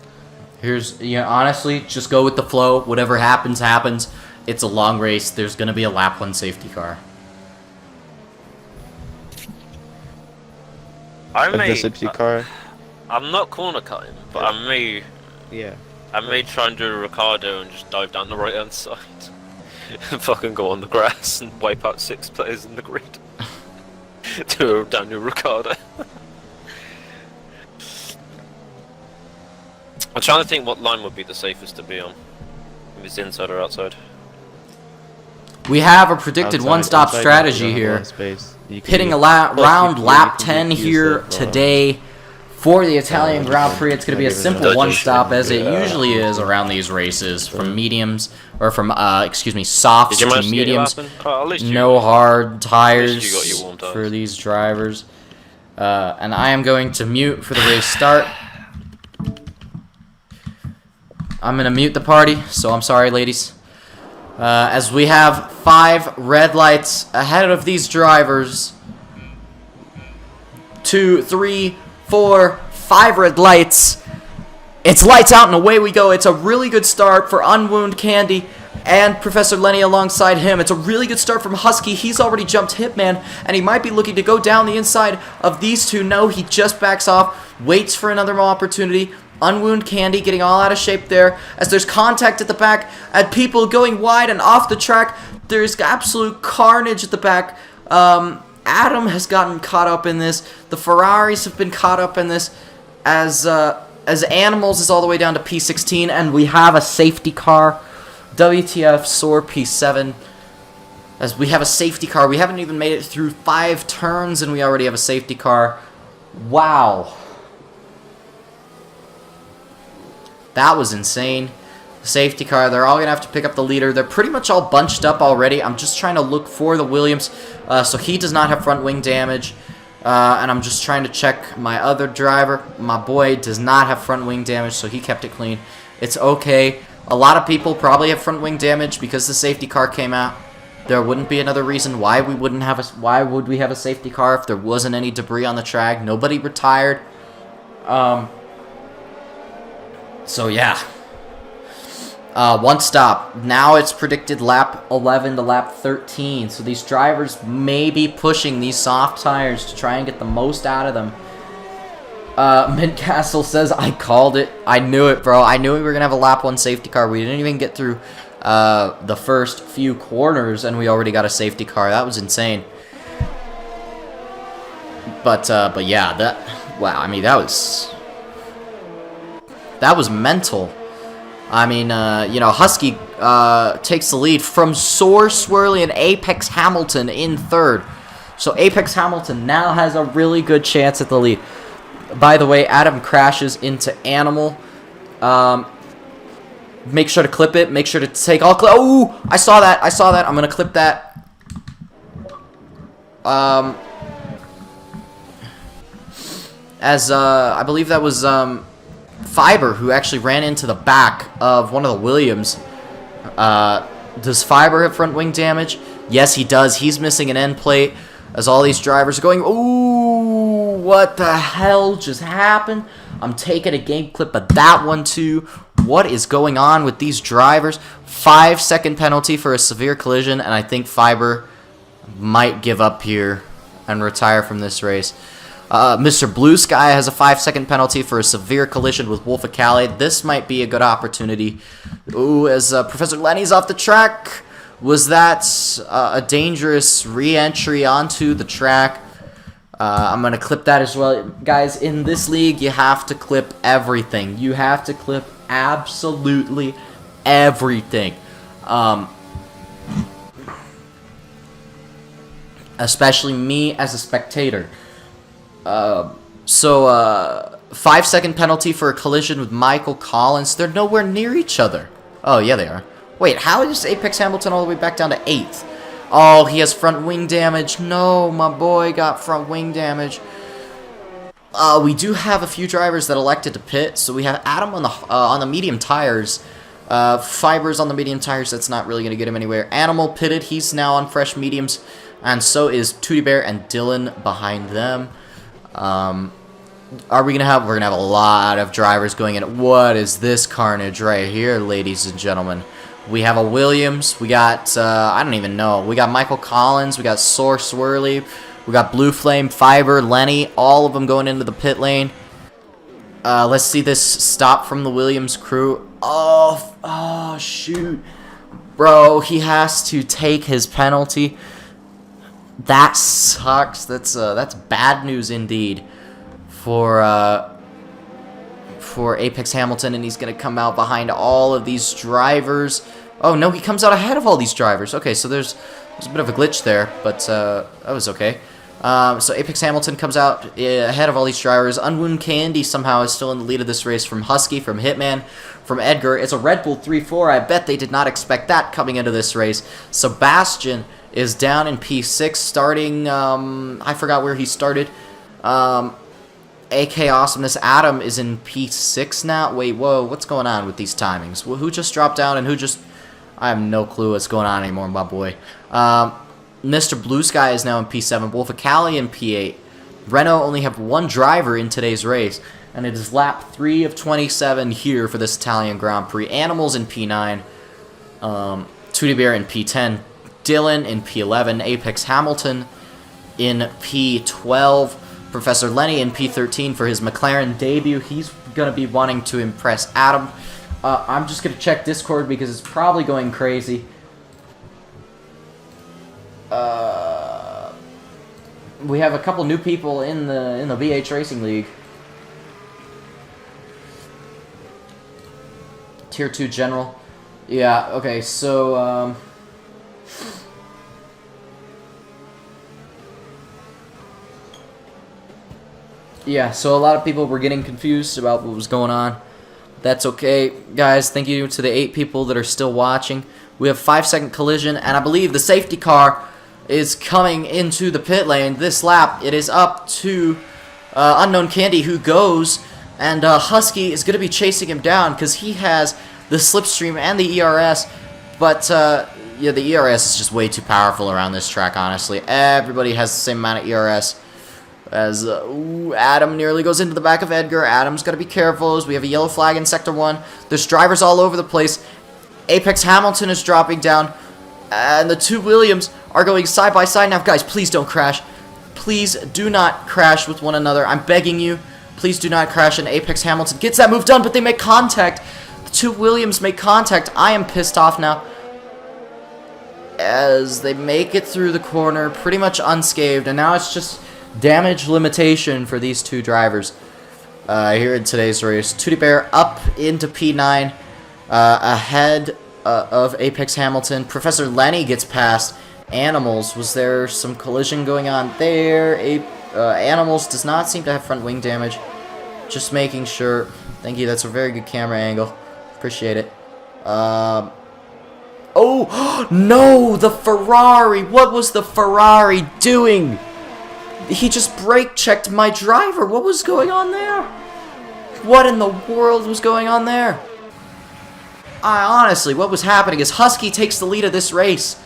honestly, just go with the flow. Whatever happens, happens. It's a long race. There's gonna be a lap 1 safety car.
The safety car.
I'm not corner cutting, but I may
Yeah.
try and do a Ricardo and just dive down the right hand side. And fucking go on the grass and wipe out 6 players in the grid. Do a Daniel Ricardo. I'm trying to think what line would be the safest to be on. If it's inside or outside.
We have a predicted
Outside-
one-stop
inside,
strategy
you don't have a lot
here.
of space. You can
Hitting
use-
a
plus
round
you
lap
can
10
use
here
the,
today for the Italian Grand Prix. It's going to be a
Not even
simple
a
one-stop, as it
Yeah.
usually is around these races, from mediums or from softs
Did you
to
manage to get your
mediums.
lap in? Oh, at least you-
No hard tires
you got your warm tires.
for these drivers. And I am going to mute for the race start. I'm going to mute the party, so I'm sorry, ladies. As we have 5 red lights ahead of these drivers. 2, 3, 4, 5 red lights. It's lights out and away we go. It's a really good start for Unwound Candy and Professor Lenny alongside him. It's a really good start from Husky. He's already jumped Hitman, and he might be looking to go down the inside of these two. No, he just backs off, waits for another opportunity. Unwound Candy getting all out of shape there as there's contact at the back and people going wide and off the track. There's absolute carnage at the back. Adam has gotten caught up in this. The Ferraris have been caught up in this as Animals is all the way down to P16, and we have a safety car. WTF Soar P7. As we have a safety car. We haven't even made it through 5 turns and we already have a safety car. Wow. That was insane. Safety car, they're all going to have to pick up the leader. They're pretty much all bunched up already. I'm just trying to look for the Williams. So he does not have front wing damage. And I'm just trying to check my other driver. My boy does not have front wing damage, so he kept it clean. It's okay. A lot of people probably have front wing damage because the safety car came out. There wouldn't be another reason why we wouldn't have why would we have a safety car if there wasn't any debris on the track. Nobody retired. So yeah. One stop. Now it's predicted lap 11 to lap 13. So these drivers may be pushing these soft tires to try and get the most out of them. Midcastle says, I called it. I knew it, bro. I knew we were going to have a lap 1 safety car. We didn't even get through the first few corners and we already got a safety car. That was insane. But yeah, wow, I mean, that was mental. I mean, Husky takes the lead from Soar Swirly and Apex Hamilton in 3rd. So Apex Hamilton now has a really good chance at the lead. By the way, Adam crashes into Animal. Make sure to clip it. Make sure to take all clip. Oh, I saw that. I'm going to clip that. I believe that was Fiber who actually ran into the back of one of the Williams. Does Fiber have front wing damage? Yes, he does. He's missing an end plate as all these drivers are going, ooh, what the hell just happened? I'm taking a game clip of that one too. What is going on with these drivers? 5-second penalty for a severe collision, and I think Fiber might give up here and retire from this race. Mr. Blue Sky has a 5-second penalty for a severe collision with Wolf Acali. This might be a good opportunity. Ooh, as Professor Lenny's off the track. Was that a dangerous re-entry onto the track? I'm going to clip that as well. Guys, in this league, you have to clip everything. You have to clip absolutely everything. Especially me as a spectator. 5-second penalty for a collision with Michael Collins. They're nowhere near each other. Oh, yeah, they are. Wait, how is Apex Hamilton all the way back down to 8th? Oh, he has front wing damage. No, my boy got front wing damage. We do have a few drivers that elected to pit. So we have Adam on the medium tires. Fibers on the medium tires. That's not really going to get him anywhere. Animal pitted. He's now on fresh mediums. And so is Tootie Bear and Dylan behind them. We're gonna have a lot of drivers going in. What is this carnage right here, ladies and gentlemen? We have a Williams. We got I don't even know. We got Michael Collins. We got Soar Swirly. We got Blue Flame, Fiber, Lenny. All of them going into the pit lane. Let's see this stop from the Williams crew. Oh shoot, bro! He has to take his penalty. That sucks. That's bad news indeed for Apex Hamilton, and he's gonna come out behind all of these drivers. Oh no, he comes out ahead of all these drivers. Okay, so there's a bit of a glitch there, but that was okay. So Apex Hamilton comes out ahead of all these drivers. Unwound Candy somehow is still in the lead of this race from Husky, from Hitman, from Edgar. It's a Red Bull 3-4. I bet they did not expect that coming into this race. Sebastian is down in P6, starting, I forgot where he started. AK Awesomeness. Adam is in P6 now. Wait, whoa, what's going on with these timings? Well, who just dropped down and who just... I have no clue what's going on anymore, my boy. Mr. Blue Sky is now in P7. Wolf of Cali in P8. Renault only have one driver in today's race, and it is lap 3 of 27 here for this Italian Grand Prix. Animals in P9. Tootie Bear in P10. Dylan in P11. Apex Hamilton in P12. Professor Lenny in P13 for his McLaren debut. He's going to be wanting to impress Adam. I'm just going to check Discord because it's probably going crazy. We have a couple new people in the BH Racing League. Tier 2 General. Yeah, okay, so... yeah, so a lot of people were getting confused about what was going on. That's okay. Guys, thank you to the 8 people that are still watching. We have 5-second collision, and I believe the safety car is coming into the pit lane this lap. It is up to Unknown Candy, who goes, and Husky is going to be chasing him down because he has the Slipstream and the ERS. But, yeah, the ERS is just way too powerful around this track, honestly. Everybody has the same amount of ERS. As Adam nearly goes into the back of Edgar. Adam's got to be careful as we have a yellow flag in Sector 1. There's drivers all over the place. Apex Hamilton is dropping down. And the 2 Williams are going side by side. Now, guys, please don't crash. Please do not crash with one another. I'm begging you. Please do not crash. And Apex Hamilton gets that move done, but they make contact. The 2 Williams make contact. I am pissed off now. As they make it through the corner pretty much unscathed. And now it's just... damage limitation for these 2 drivers here in today's race. Tootie Bear up into P9 ahead of Apex Hamilton. Professor Lenny gets past Animals. Was there some collision going on there? Animals does not seem to have front wing damage. Just making sure. Thank you. That's a very good camera angle. Appreciate it. Oh, no! The Ferrari! What was the Ferrari doing? He just brake checked my driver. What was going on there? What in the world was going on there? Honestly, what was happening is Husky takes the lead of this race.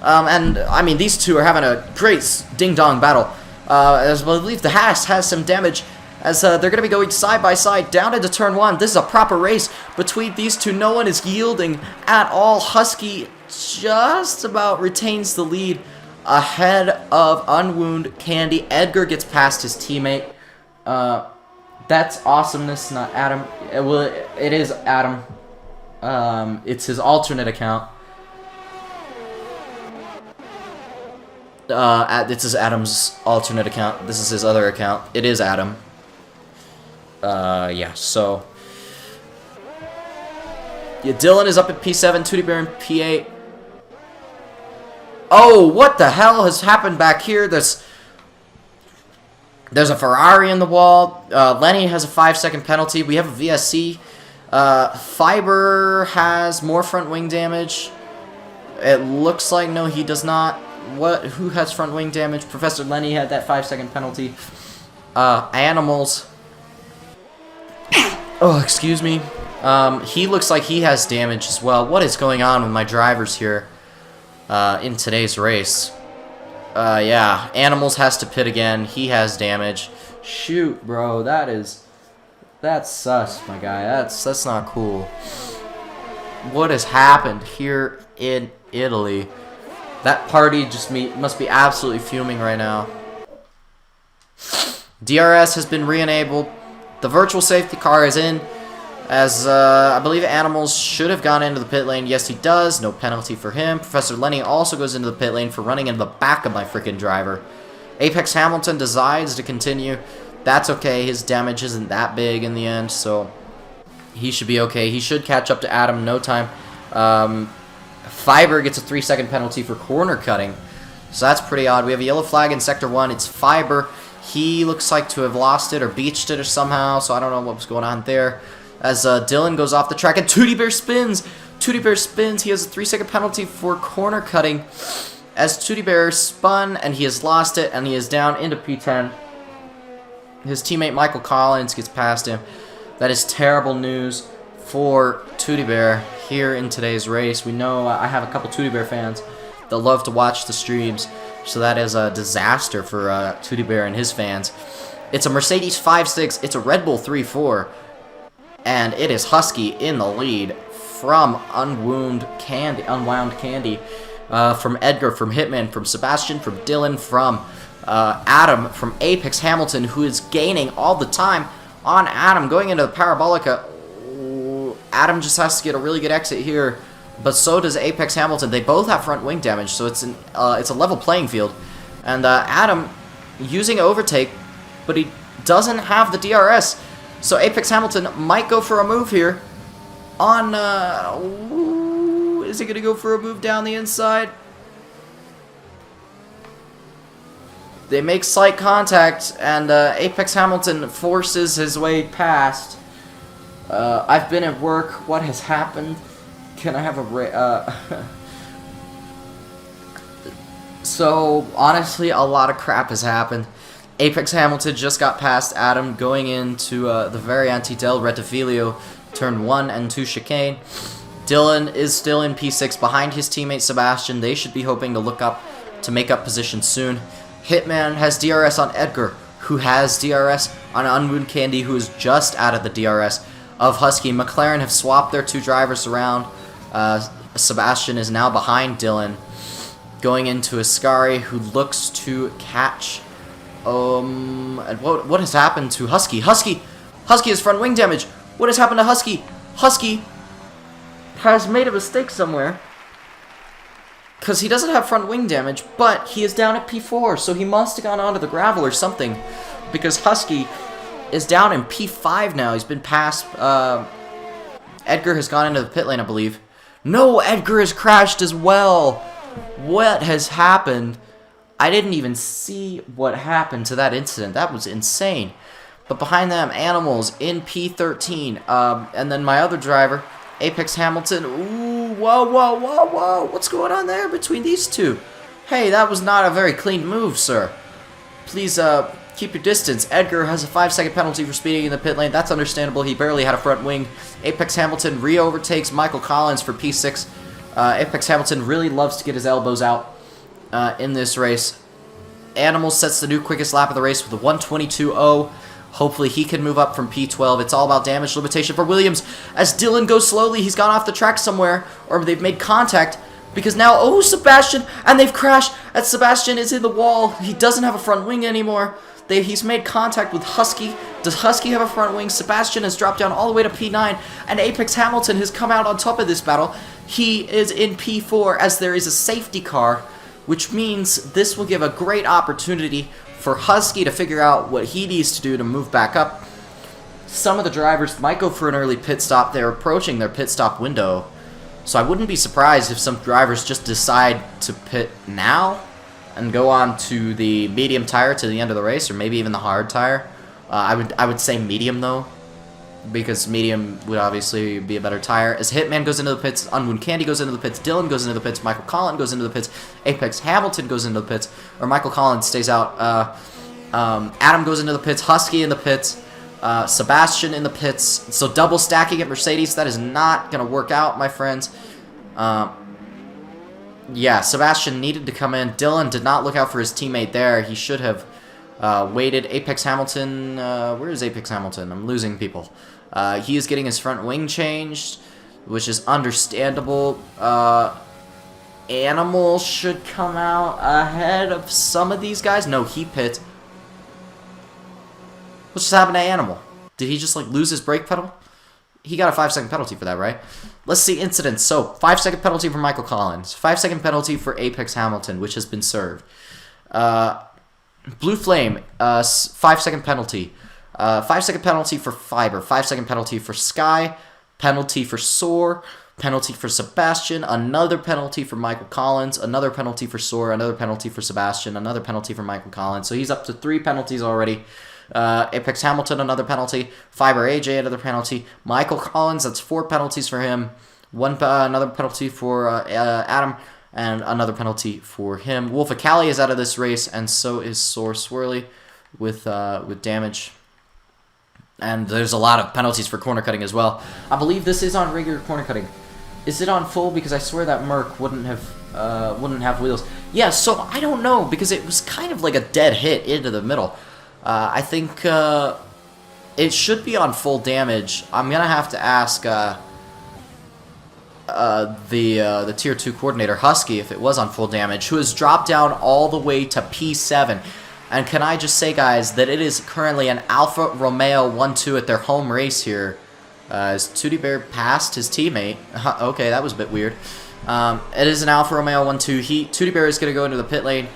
And, I mean, these 2 are having a great ding-dong battle. As I believe the Haas has some damage. As they're going to be going side by side down into Turn 1. This is a proper race between these 2. No one is yielding at all. Husky just about retains the lead ahead of Unwound Candy. Edgar gets past his teammate. That's Awesomeness, not Adam. Well, it is Adam. It's his alternate account. This is Adam's alternate account. This is his other account. It is Adam. Yeah, so... Yeah, Dylan is up at P7, Tootie Bear in P8. Oh, what the hell has happened back here? There's a Ferrari in the wall. Lenny has a 5-second penalty. We have a VSC. Fiber has more front wing damage. It looks like no, he does not. Who has front wing damage? Professor Lenny had that 5-second penalty. Animals. Oh, excuse me. He looks like he has damage as well. What is going on with my drivers here in today's race? Yeah, Animals has to pit again. He has damage. Shoot, bro, that's sus, my guy. That's not cool. What has happened here in Italy? That party just must be absolutely fuming right now. DRS has been re-enabled. The virtual safety car is in. As, I believe Animals should have gone into the pit lane. Yes, he does. No penalty for him. Professor Lenny also goes into the pit lane for running into the back of my freaking driver. Apex Hamilton decides to continue. That's okay. His damage isn't that big in the end, so he should be okay. He should catch up to Adam in no time. Fiber gets a 3-second penalty for corner cutting, so that's pretty odd. We have a yellow flag in Sector 1. It's Fiber. He looks like to have lost it or beached it or somehow, so I don't know what was going on there. As Dylan goes off the track and Tootie Bear spins. Tootie Bear spins. He has a 3-second penalty for corner cutting. As Tootie Bear spun and he has lost it and he is down into P10. His teammate Michael Collins gets past him. That is terrible news for Tootie Bear here in today's race. We know I have a couple Tootie Bear fans that love to watch the streams. So that is a disaster for Tootie Bear and his fans. It's a Mercedes 5.6. It's a Red Bull 3.4. And it is Husky in the lead from Unwound Candy, from Edgar, from Hitman, from Sebastian, from Dylan, from Adam, from Apex Hamilton, who is gaining all the time on Adam, going into the Parabolica. Adam just has to get a really good exit here, but so does Apex Hamilton. They both have front wing damage, so it's a level playing field. And Adam using overtake, but he doesn't have the DRS. So Apex Hamilton might go for a move here on, is he going to go for a move down the inside? They make slight contact, and Apex Hamilton forces his way past. I've been at work. What has happened? Can I have a So, honestly, a lot of crap has happened. Apex Hamilton just got past Adam going into the Variante del Rettifilio turn 1 and 2 chicane. Dylan is still in P6 behind his teammate Sebastian. They should be hoping to look up to make up position soon. Hitman has DRS on Edgar, who has DRS on Unwound Candy, who is just out of the DRS of Husky. McLaren have swapped their two drivers around. Sebastian is now behind Dylan, going into Ascari, who looks to catch... and what has happened to Husky? Husky has front wing damage. What has happened to Husky? Husky has made a mistake somewhere, because he doesn't have front wing damage, but he is down at P4, so he must have gone onto the gravel or something, because Husky is down in P5 now. He's been past, Edgar has gone into the pit lane, I believe. No, Edgar has crashed as well. What has happened? I didn't even see what happened to that incident. That was insane. But behind them, Animals in P13. And then my other driver, Apex Hamilton. Ooh, whoa. What's going on there between these two? Hey, that was not a very clean move, sir. Please, keep your distance. Edgar has a 5-second penalty for speeding in the pit lane. That's understandable. He barely had a front wing. Apex Hamilton re-overtakes Michael Collins for P6. Apex Hamilton really loves to get his elbows out in this race. Animals sets the new quickest lap of the race with a 1:22.0. Hopefully he can move up from P12. It's all about damage limitation for Williams. As Dylan goes slowly, he's gone off the track somewhere, or they've made contact, because now, oh, Sebastian, and they've crashed, as Sebastian is in the wall. He doesn't have a front wing anymore. He's made contact with Husky. Does Husky have a front wing? Sebastian has dropped down all the way to P9, and Apex Hamilton has come out on top of this battle. He is in P4 as there is a safety car which means this will give a great opportunity for Husky to figure out what he needs to do to move back up. Some of the drivers might go for an early pit stop. They're approaching their pit stop window, so I wouldn't be surprised if some drivers just decide to pit now and go on to the medium tire to the end of the race, or maybe even the hard tire. I would say medium though, because medium would obviously be a better tire. As Hitman goes into the pits, Unwound Candy goes into the pits, Dylan goes into the pits, Michael Collins goes into the pits, Apex Hamilton goes into the pits, or Michael Collins stays out. Adam goes into the pits, Husky in the pits, Sebastian in the pits. So double stacking at Mercedes, that is not going to work out, my friends. Yeah, Sebastian needed to come in. Dylan did not look out for his teammate there. He should have waited. Apex Hamilton, where is Apex Hamilton? I'm losing people. He is getting his front wing changed, which is understandable. Animal should come out ahead of some of these guys. No, he pit. What's just happened to Animal? Did he just like lose his brake pedal? He got a 5-second penalty for that, right? Let's see incidents. So, 5-second penalty for Michael Collins. 5-second penalty for Apex Hamilton, which has been served. Blue Flame, 5-second penalty. 5-second penalty for Fiber. 5-second penalty for Sky. Penalty for Soar. Penalty for Sebastian. Another penalty for Michael Collins. Another penalty for Soar. Another penalty for Sebastian. Another penalty for Michael Collins. So he's up to 3 penalties already. Apex Hamilton, another penalty. Fiber AJ, another penalty. Michael Collins, that's 4 penalties for him. Another penalty for Adam, and another penalty for him. Wolf of Cali is out of this race, and so is Soar Swirly with damage. And there's a lot of penalties for corner cutting as well. I believe this is on regular corner cutting. Is it on full? Because I swear that Merc wouldn't have wheels. Yeah, so I don't know, because it was kind of like a dead hit into the middle. I think it should be on full damage. I'm gonna have to ask the tier 2 coordinator Husky if it was on full damage, who has dropped down all the way to P7. And can I just say, guys, that it is currently an Alfa Romeo 1-2 at their home race here. As Tootie Bear passed his teammate. Okay, that was a bit weird. It is an Alfa Romeo 1-2. Tootie Bear is gonna go into the pit lane.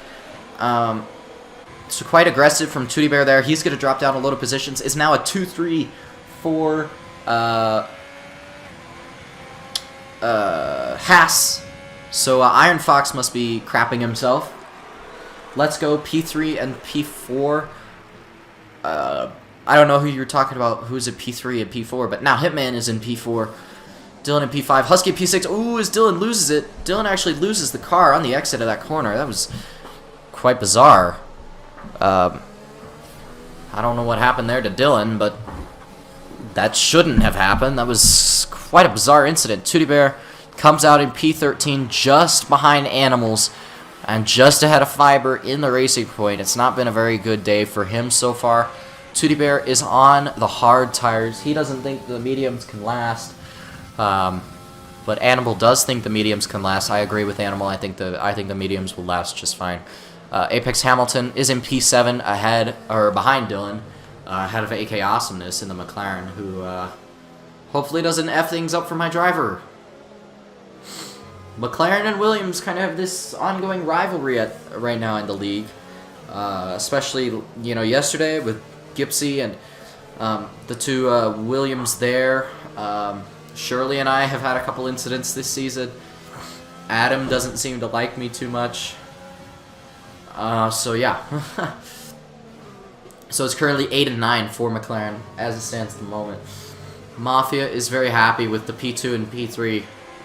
So quite aggressive from Tootie Bear there. He's going to drop down a load of positions. It's now a 2-3 for Haas. So Iron Fox must be crapping himself. Let's go P3 and P4. I don't know who you're talking about, who's at P3 and P4, but now Hitman is in P4. Dylan in P5. Husky P6. Ooh, as Dylan loses it. Dylan actually loses the car on the exit of that corner. That was quite bizarre. I don't know what happened there to Dylan, but that shouldn't have happened. That was quite a bizarre incident. Tootie Bear comes out in P13 just behind Animals and just ahead of Fiber in the Racing Point. It's not been a very good day for him so far. Tootie Bear is on the hard tires. He doesn't think the mediums can last, but Animal does think the mediums can last. I agree with Animal. I think the mediums will last just fine. Apex Hamilton is in P7 behind Dylan, ahead of AK Awesomeness in the McLaren, who hopefully doesn't F things up for my driver. McLaren and Williams kind of have this ongoing rivalry right now in the league, especially yesterday with Gipsy and the two Williams there. Shirley and I have had a couple incidents this season. Adam doesn't seem to like me too much. So yeah. So it's currently 8 and 9 for McLaren as it stands at the moment. Mafia is very happy with the P2 and P3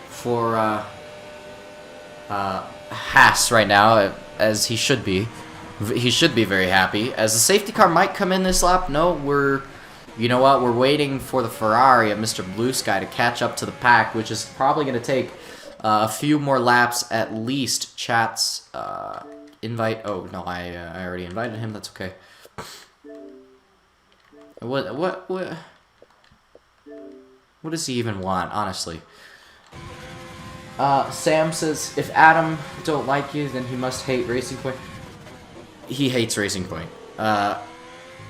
for Haas right now, as he should be. He should be very happy, as the safety car might come in this lap. No, you know what? We're waiting for the Ferrari of Mr. Blue Sky to catch up to the pack, which is probably going to take a few more laps at least. Chat's invite. Oh no, I already invited him. That's okay. What does he even want, honestly? Sam says, if Adam don't like you, then he must hate Racing Point. He hates Racing Point.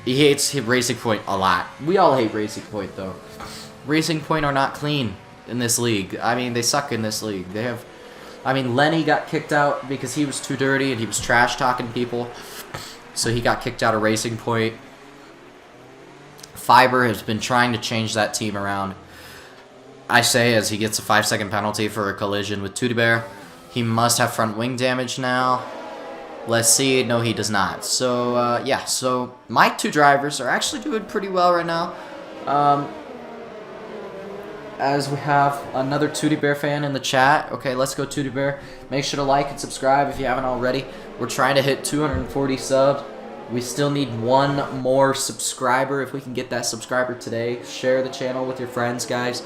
He hates Racing Point a lot. We all hate Racing Point, though. Racing Point are not clean in this league. I mean, they suck in this league. They have I mean, Lenny got kicked out because he was too dirty and he was trash talking people. So he got kicked out of Racing Point. Fiber has been trying to change that team around. I say as he gets a 5-second penalty for a collision with Tootie Bear. He must have front wing damage now. Let's see. No, he does not. So, yeah. So, my 2 drivers are actually doing pretty well right now. As we have another Tootie Bear fan in the chat. Okay, let's go Tootie Bear. Make sure to like and subscribe if you haven't already. We're trying to hit 240 subs. We still need 1 more subscriber. If we can get that subscriber today, share the channel with your friends, guys.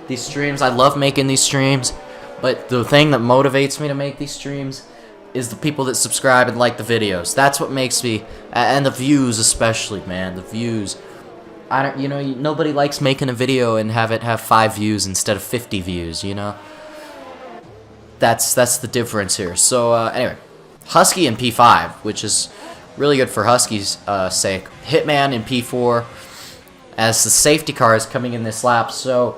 These streams, I love making these streams, but the thing that motivates me to make these streams is the people that subscribe and like the videos. That's what makes me, and the views especially, man, the views. I don't, you know, nobody likes making a video and have it have 5 views instead of 50 views, you know? That's the difference here. So, anyway, Husky in P5, which is really good for Husky's sake. Hitman in P4 as the safety car is coming in this lap. So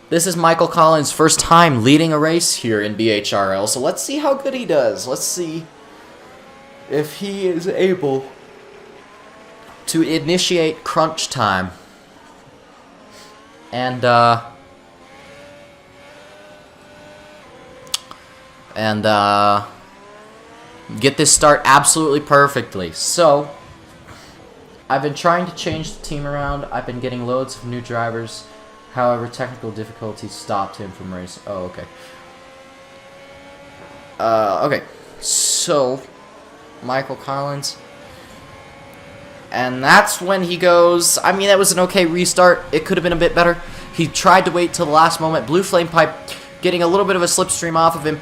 this is Michael Collins' first time leading a race here in BHRL. So let's see how good he does. Let's see if he is able to initiate crunch time. And get this start absolutely perfectly. So, I've been trying to change the team around. I've been getting loads of new drivers. However, technical difficulties stopped him from racing. Oh, okay. Okay. So, Michael Collins. And that's when he goes, I mean, that was an okay restart. It could have been a bit better. He tried to wait till the last moment. Blue Flame Pipe getting a little bit of a slipstream off of him.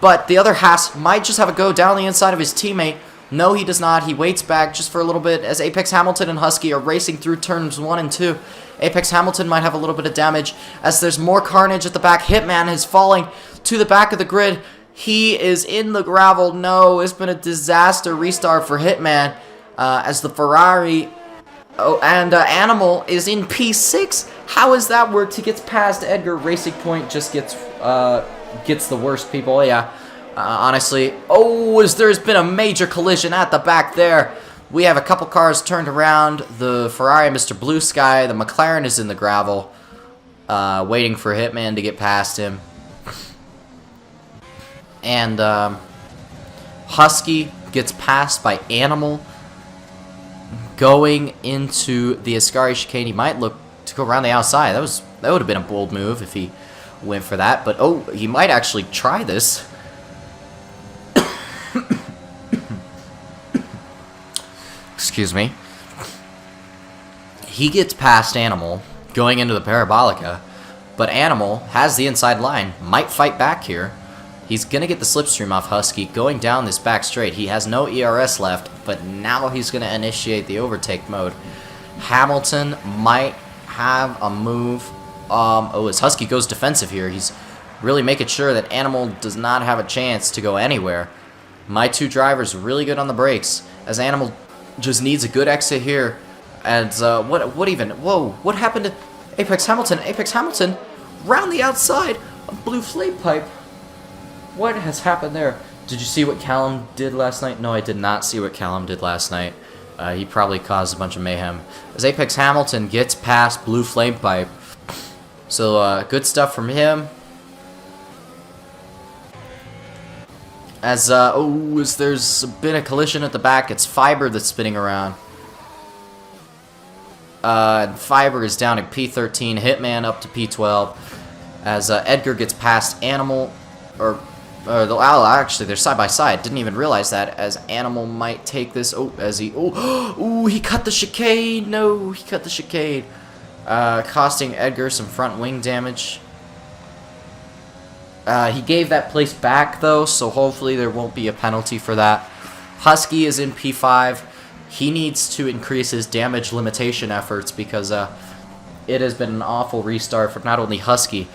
But the other Haas might just have a go down the inside of his teammate. No, he does not. He waits back just for a little bit as Apex Hamilton and Husky are racing through turns 1 and 2. Apex Hamilton might have a little bit of damage as there's more carnage at the back. Hitman is falling to the back of the grid. He is in the gravel. No, it's been a disaster restart for Hitman as the Ferrari... Oh, and Animal is in P6. How has that worked? He gets past Edgar. Racing Point just gets the worst people. Yeah, honestly. Oh, there's been a major collision at the back there. We have a couple cars turned around. The Ferrari, Mr. Blue Sky. The McLaren is in the gravel, waiting for Hitman to get past him. And Husky gets passed by Animal. Going into the Ascari chicane, he might look to go around the outside. That would have been a bold move if he went for that. But oh, he might actually try this. Excuse me. He gets past Animal going into the Parabolica, but Animal has the inside line. Might fight back here. He's going to get the slipstream off Husky going down this back straight. He has no ERS left, but now he's going to initiate the overtake mode. Hamilton might have a move. As Husky goes defensive here, he's really making sure that Animal does not have a chance to go anywhere. My 2 drivers are really good on the brakes, as Animal just needs a good exit here. And what happened to Apex Hamilton? Apex Hamilton, round the outside of Blue Flame Pipe. What has happened there? Did you see what Callum did last night? No, I did not see what Callum did last night. He probably caused a bunch of mayhem. As Apex Hamilton gets past Blue Flame Pipe. So, good stuff from him. As there's been a collision at the back, it's Fiber that's spinning around. Fiber is down at P13, Hitman up to P12. As Edgar gets past Animal, actually, they're side by side. Didn't even realize that. As Animal might take this. He cut the chicane. No, he cut the chicane, costing Edgar some front wing damage. He gave that place back though, so hopefully there won't be a penalty for that. Husky is in P5. He needs to increase his damage limitation efforts because it has been an awful restart for not only Husky,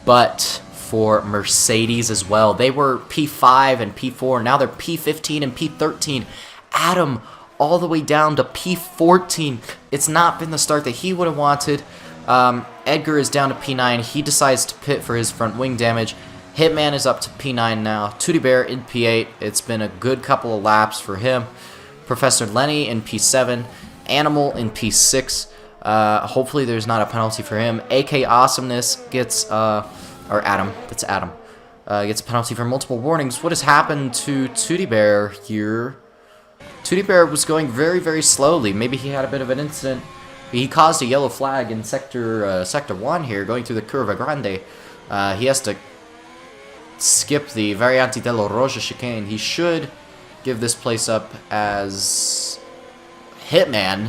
but for Mercedes as well. They were P5 and P4. Now they're P15 and P13. Adam all the way down to P14. It's not been the start that he would have wanted. Edgar is down to P9. He decides to pit for his front wing damage. Hitman is up to P9 now. Tootie Bear in P8. It's been a good couple of laps for him. Professor Lenny in P7. Animal in P6. Hopefully there's not a penalty for him. AK Awesomeness gets, or Adam, that's Adam, gets a penalty for multiple warnings. What has happened to Tootie Bear here? Tootie Bear was going very, very slowly. Maybe he had a bit of an incident. He caused a yellow flag in Sector 1 here, going through the Curva Grande. He has to skip the Variante dello Roja chicane. He should give this place up as Hitman.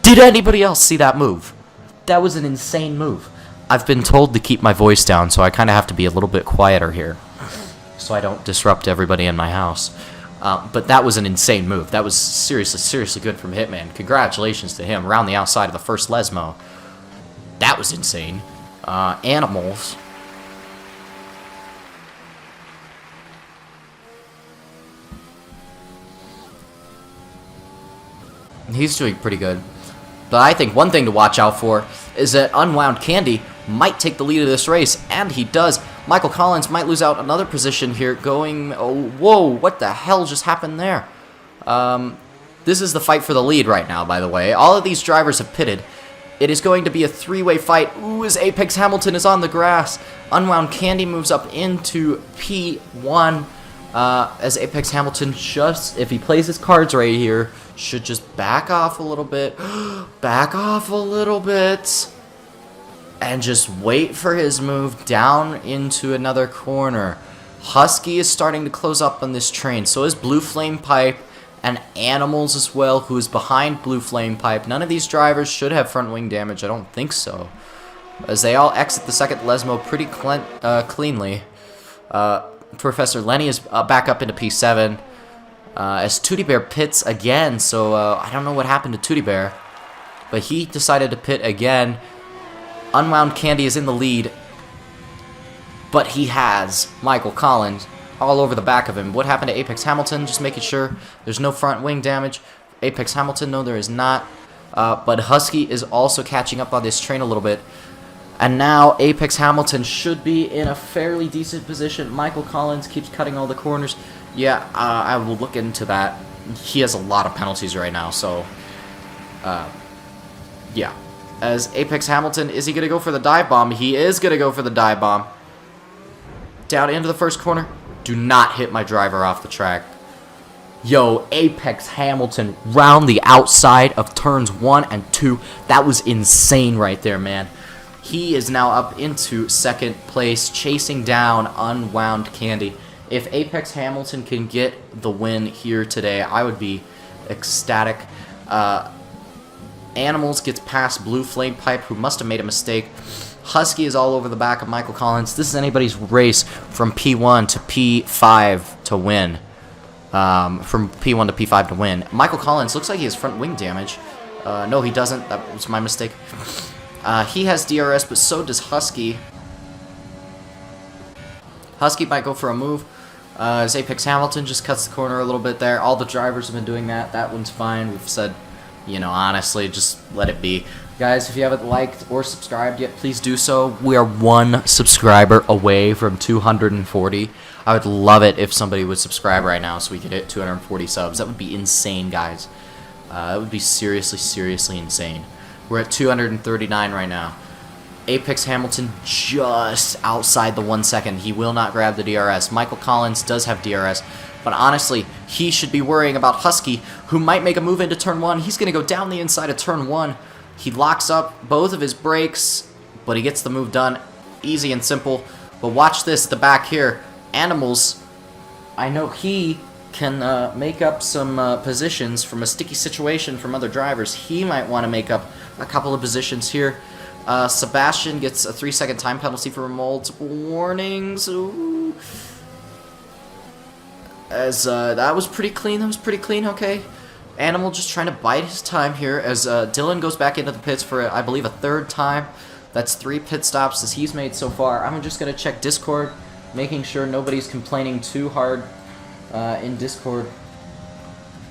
Did anybody else see that move? That was an insane move. I've been told to keep my voice down, so I kind of have to be a little bit quieter here, so I don't disrupt everybody in my house. But that was an insane move. That was seriously, seriously good from Hitman. Congratulations to him. Around the outside of the first Lesmo. That was insane. Animals. He's doing pretty good. But I think one thing to watch out for is that Unwound Candy might take the lead of this race, and he does. Michael Collins might lose out another position here going... Oh, whoa, what the hell just happened there? This is the fight for the lead right now, by the way. All of these drivers have pitted. It is going to be a three-way fight. Ooh, as Apex Hamilton is on the grass. Unwound Candy moves up into P1. As Apex Hamilton just, if he plays his cards right here, should just back off a little bit. Back off a little bit. And just wait for his move down into another corner. Husky is starting to close up on this train. So is Blue Flame Pipe and Animals as well, who is behind Blue Flame Pipe. None of these drivers should have front wing damage. I don't think so, as they all exit the second Lesmo pretty cleanly. Professor Lenny is back up into P7. As Tootie Bear pits again, so I don't know what happened to Tootie Bear, but he decided to pit again. Unwound Candy is in the lead, but he has Michael Collins all over the back of him. What happened to Apex Hamilton? Just making sure there's no front wing damage. Apex Hamilton, no, there is not. But Husky is also catching up on this train a little bit. And now Apex Hamilton should be in a fairly decent position. Michael Collins keeps cutting all the corners. Yeah, I will look into that. He has a lot of penalties right now, so... yeah. As Apex Hamilton, is he going to go for the dive bomb? He is going to go for the dive bomb. Down into the first corner. Do not hit my driver off the track. Yo, Apex Hamilton round the outside of turns 1 and 2. That was insane right there, man. He is now up into second place, chasing down Unwound Candy. If Apex Hamilton can get the win here today, I would be ecstatic. Animals gets past Blue Flame Pipe, who must have made a mistake. Husky is all over the back of Michael Collins. This is anybody's race from P1 to P5 to win. From P1 to P5 to win. Michael Collins looks like he has front wing damage. No, he doesn't. That was my mistake. He has DRS, but so does Husky. Husky might go for a move. As Apex Hamilton just cuts the corner a little bit there. All the drivers have been doing that. That one's fine. We've said, you know, honestly, just let it be. Guys, if you haven't liked or subscribed yet, please do so. We are 1 subscriber away from 240. I would love it if somebody would subscribe right now so we could hit 240 subs. That would be insane, guys. That would be seriously, seriously insane. We're at 239 right now. Apex Hamilton just outside the 1 second. He will not grab the DRS. Michael Collins does have DRS. But honestly, he should be worrying about Husky, who might make a move into turn 1. He's going to go down the inside of turn 1. He locks up both of his brakes, but he gets the move done. Easy and simple. But watch this, the back here. Animals, I know he can make up some positions from a sticky situation from other drivers. He might want to make up a couple of positions here. Sebastian gets a 3-second time penalty for multiple warnings. Ooh. As that was pretty clean. That was pretty clean. Okay. Animal just trying to bide his time here as Dylan goes back into the pits for, I believe, a 3rd time. That's 3 pit stops as he's made so far. I'm just going to check Discord, making sure nobody's complaining too hard in Discord.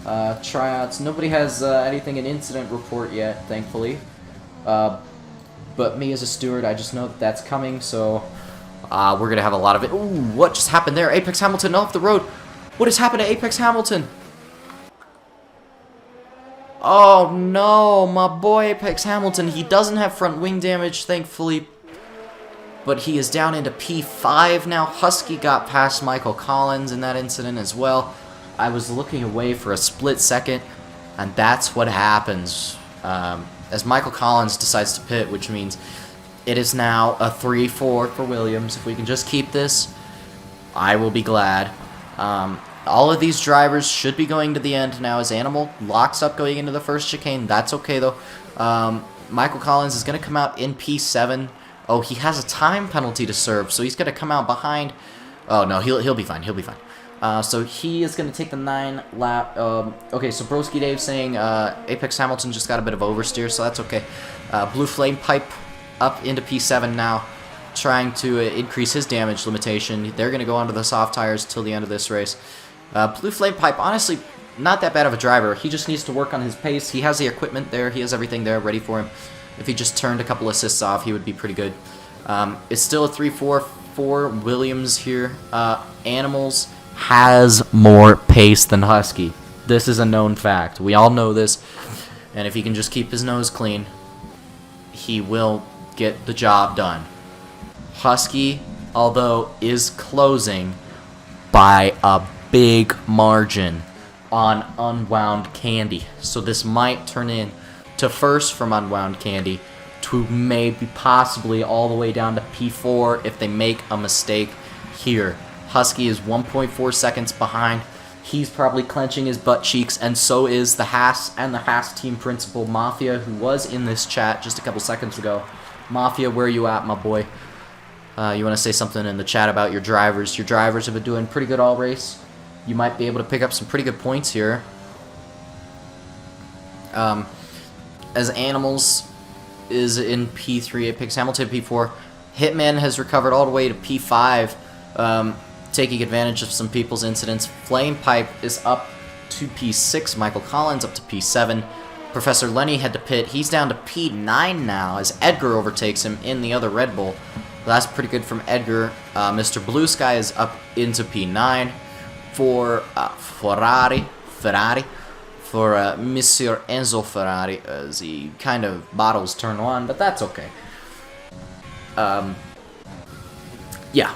Tryouts. Nobody has anything in incident report yet, thankfully. But me as a steward, I just know that that's coming, so We're going to have a lot of it. Ooh, what just happened there? Apex Hamilton off the road. What has happened to Apex Hamilton? Oh no, my boy Apex Hamilton. He doesn't have front wing damage, thankfully. But he is down into P5 now. Husky got past Michael Collins in that incident as well. I was looking away for a split second, and that's what happens. As Michael Collins decides to pit, which means it is now a 3-4 for Williams. If we can just keep this, I will be glad. All of these drivers should be going to the end now as Animal locks up going into the first chicane. That's okay, though. Michael Collins is going to come out in P7. Oh, he has a time penalty to serve, so he's going to come out behind. Oh, no, he'll be fine. He'll be fine. So he is going to take the 9 lap. Okay, so Broski Dave saying Apex Hamilton just got a bit of oversteer, so that's okay. Blue Flame Pipe up into P7 now, trying to increase his damage limitation. They're going to go onto the soft tires till the end of this race. Blue Flame Pipe, honestly, not that bad of a driver. He just needs to work on his pace. He has the equipment there. He has everything there ready for him. If he just turned a couple assists off, he would be pretty good. It's still a 3-4 for Williams here. Animals has more pace than Husky. This is a known fact. We all know this. And if he can just keep his nose clean, he will get the job done. Husky, although, is closing by a big margin on Unwound Candy. So this might turn in to first from Unwound Candy to maybe possibly all the way down to P4 if they make a mistake here. Husky is 1.4 seconds behind. He's probably clenching his butt cheeks, and so is the Haas and the Haas team principal, Mafia, who was in this chat just a couple seconds ago. Mafia, where you at, my boy? You want to say something in the chat about your drivers? Your drivers have been doing pretty good all race. You might be able to pick up some pretty good points here. As Animals is in P3, Apex Hamilton P4. Hitman has recovered all the way to P5, taking advantage of some people's incidents. Flame Pipe is up to P6. Michael Collins up to P7. Professor Lenny had to pit. He's down to P9 now as Edgar overtakes him in the other Red Bull. That's pretty good from Edgar. Mr. Blue Sky is up into P9 for Ferrari. For Monsieur Enzo Ferrari, as he kind of bottles turn 1, but that's okay. Yeah.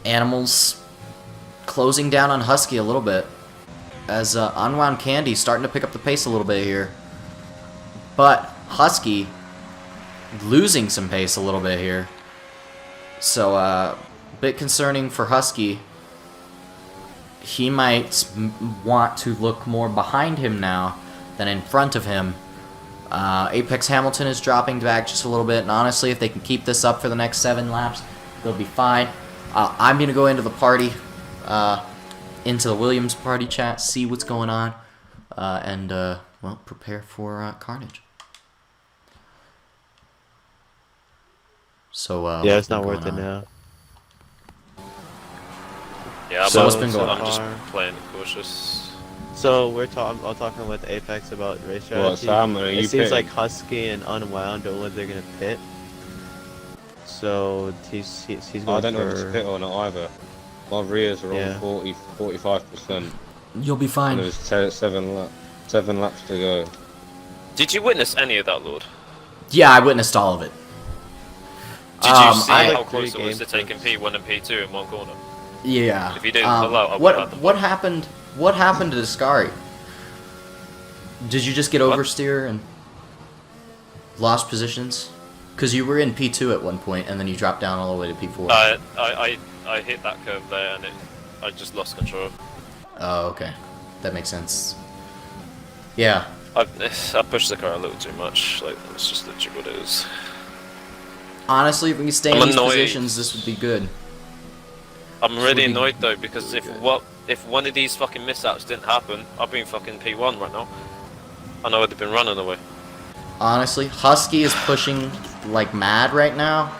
Animals closing down on Husky a little bit, as Unwound Candy starting to pick up the pace a little bit here. But Husky losing some pace a little bit here. So, a bit concerning for Husky. He might want to look more behind him now than in front of him. Apex Hamilton is dropping back just a little bit, and honestly, if they can keep this up for the next 7 laps, they'll be fine. I'm going to go into the party, into the Williams party chat, see what's going on, and, well, prepare for carnage. So,
yeah, it's not worth it now.
Yeah,
So what's been going
I'm
on?
just playing cautious.
So I'm talking with Apex about race strategy.
Sam, are you
It seems
pitting?
like Husky and Unwound don't look they're gonna pit. So he's going
I don't know if it's
for
pit or not either. My rears are
Yeah.
on 45%.
You'll be
And
fine.
there's 7 laps to go.
Did you witness any of that, Lord?
Yeah, I witnessed all of it.
Did you see
I-
how close it was to
game
taking P1 and P2 in one corner?
Yeah.
If you didn't pull out, I would've had them.
what happened? What happened to Descari? Did you just get
What?
oversteer and lost positions? Because you were in P2 at one point, and then you dropped down all the way to P4.
I hit that curve there and I just lost control.
Oh, okay. That makes sense. Yeah.
I pushed the car a little too much. Like, that's just literally what it is.
Honestly, if we can stay in
I'm
these
annoyed.
positions, this would be good.
I'm
This
really
would be
annoyed though because
really
if one of these fucking mishaps didn't happen, I'd be in fucking P1 right now. And I would have been running away.
Honestly, Husky is pushing like mad right now.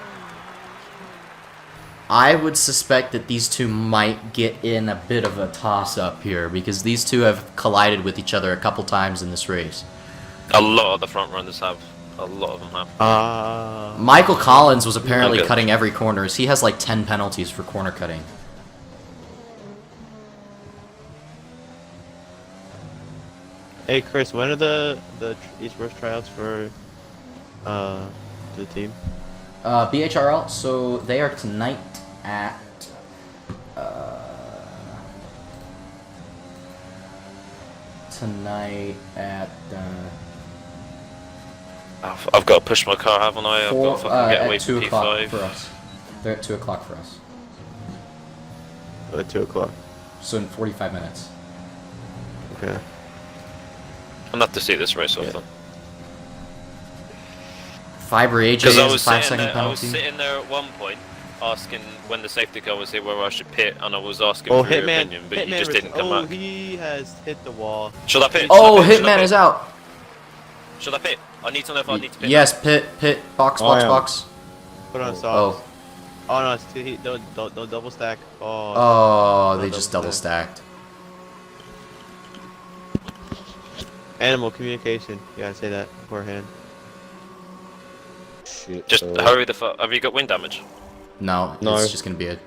I would suspect that these two might get in a bit of a toss-up here, because these two have collided with each other a couple times in this race.
A lot of the front runners have. A lot of them have.
Michael Collins was apparently
Okay.
cutting every corners. He has like 10 penalties for corner cutting.
Hey Chris, when are the East West tryouts for the team?
BHRL, so they are tonight at
I've got to push my car, haven't I? I've got to fucking get away
at
from
2 o'clock
P5.
for us. They're at 2 o'clock for us.
At 2 o'clock.
So in 45 minutes.
Okay.
I'm gonna have to see this race off then.
Fiber AJ
Because I
is a
was
5
sitting
second
there, I was
penalty.
sitting there at one point asking when the safety car was here where I should pit, and I was asking
Oh,
for your
Hitman!
opinion, but you
Hitman
just didn't come
oh,
back.
he has hit the wall.
Should I pit?
Oh,
Should I pit? Should I
Hitman
pit?
is out.
Should I pit? I need to know if I need to pit.
Yes, pit, box,
I
box,
am.
box.
Put on
Oh,
socks. Oh no, it's too heat. Don't double stack. Oh.
oh, they
No,
just
double
double stacked.
Animal communication. You gotta say that beforehand.
Shit.
Just
so-
hurry the fuck. Have you got wind damage?
No,
No.
it's just gonna be a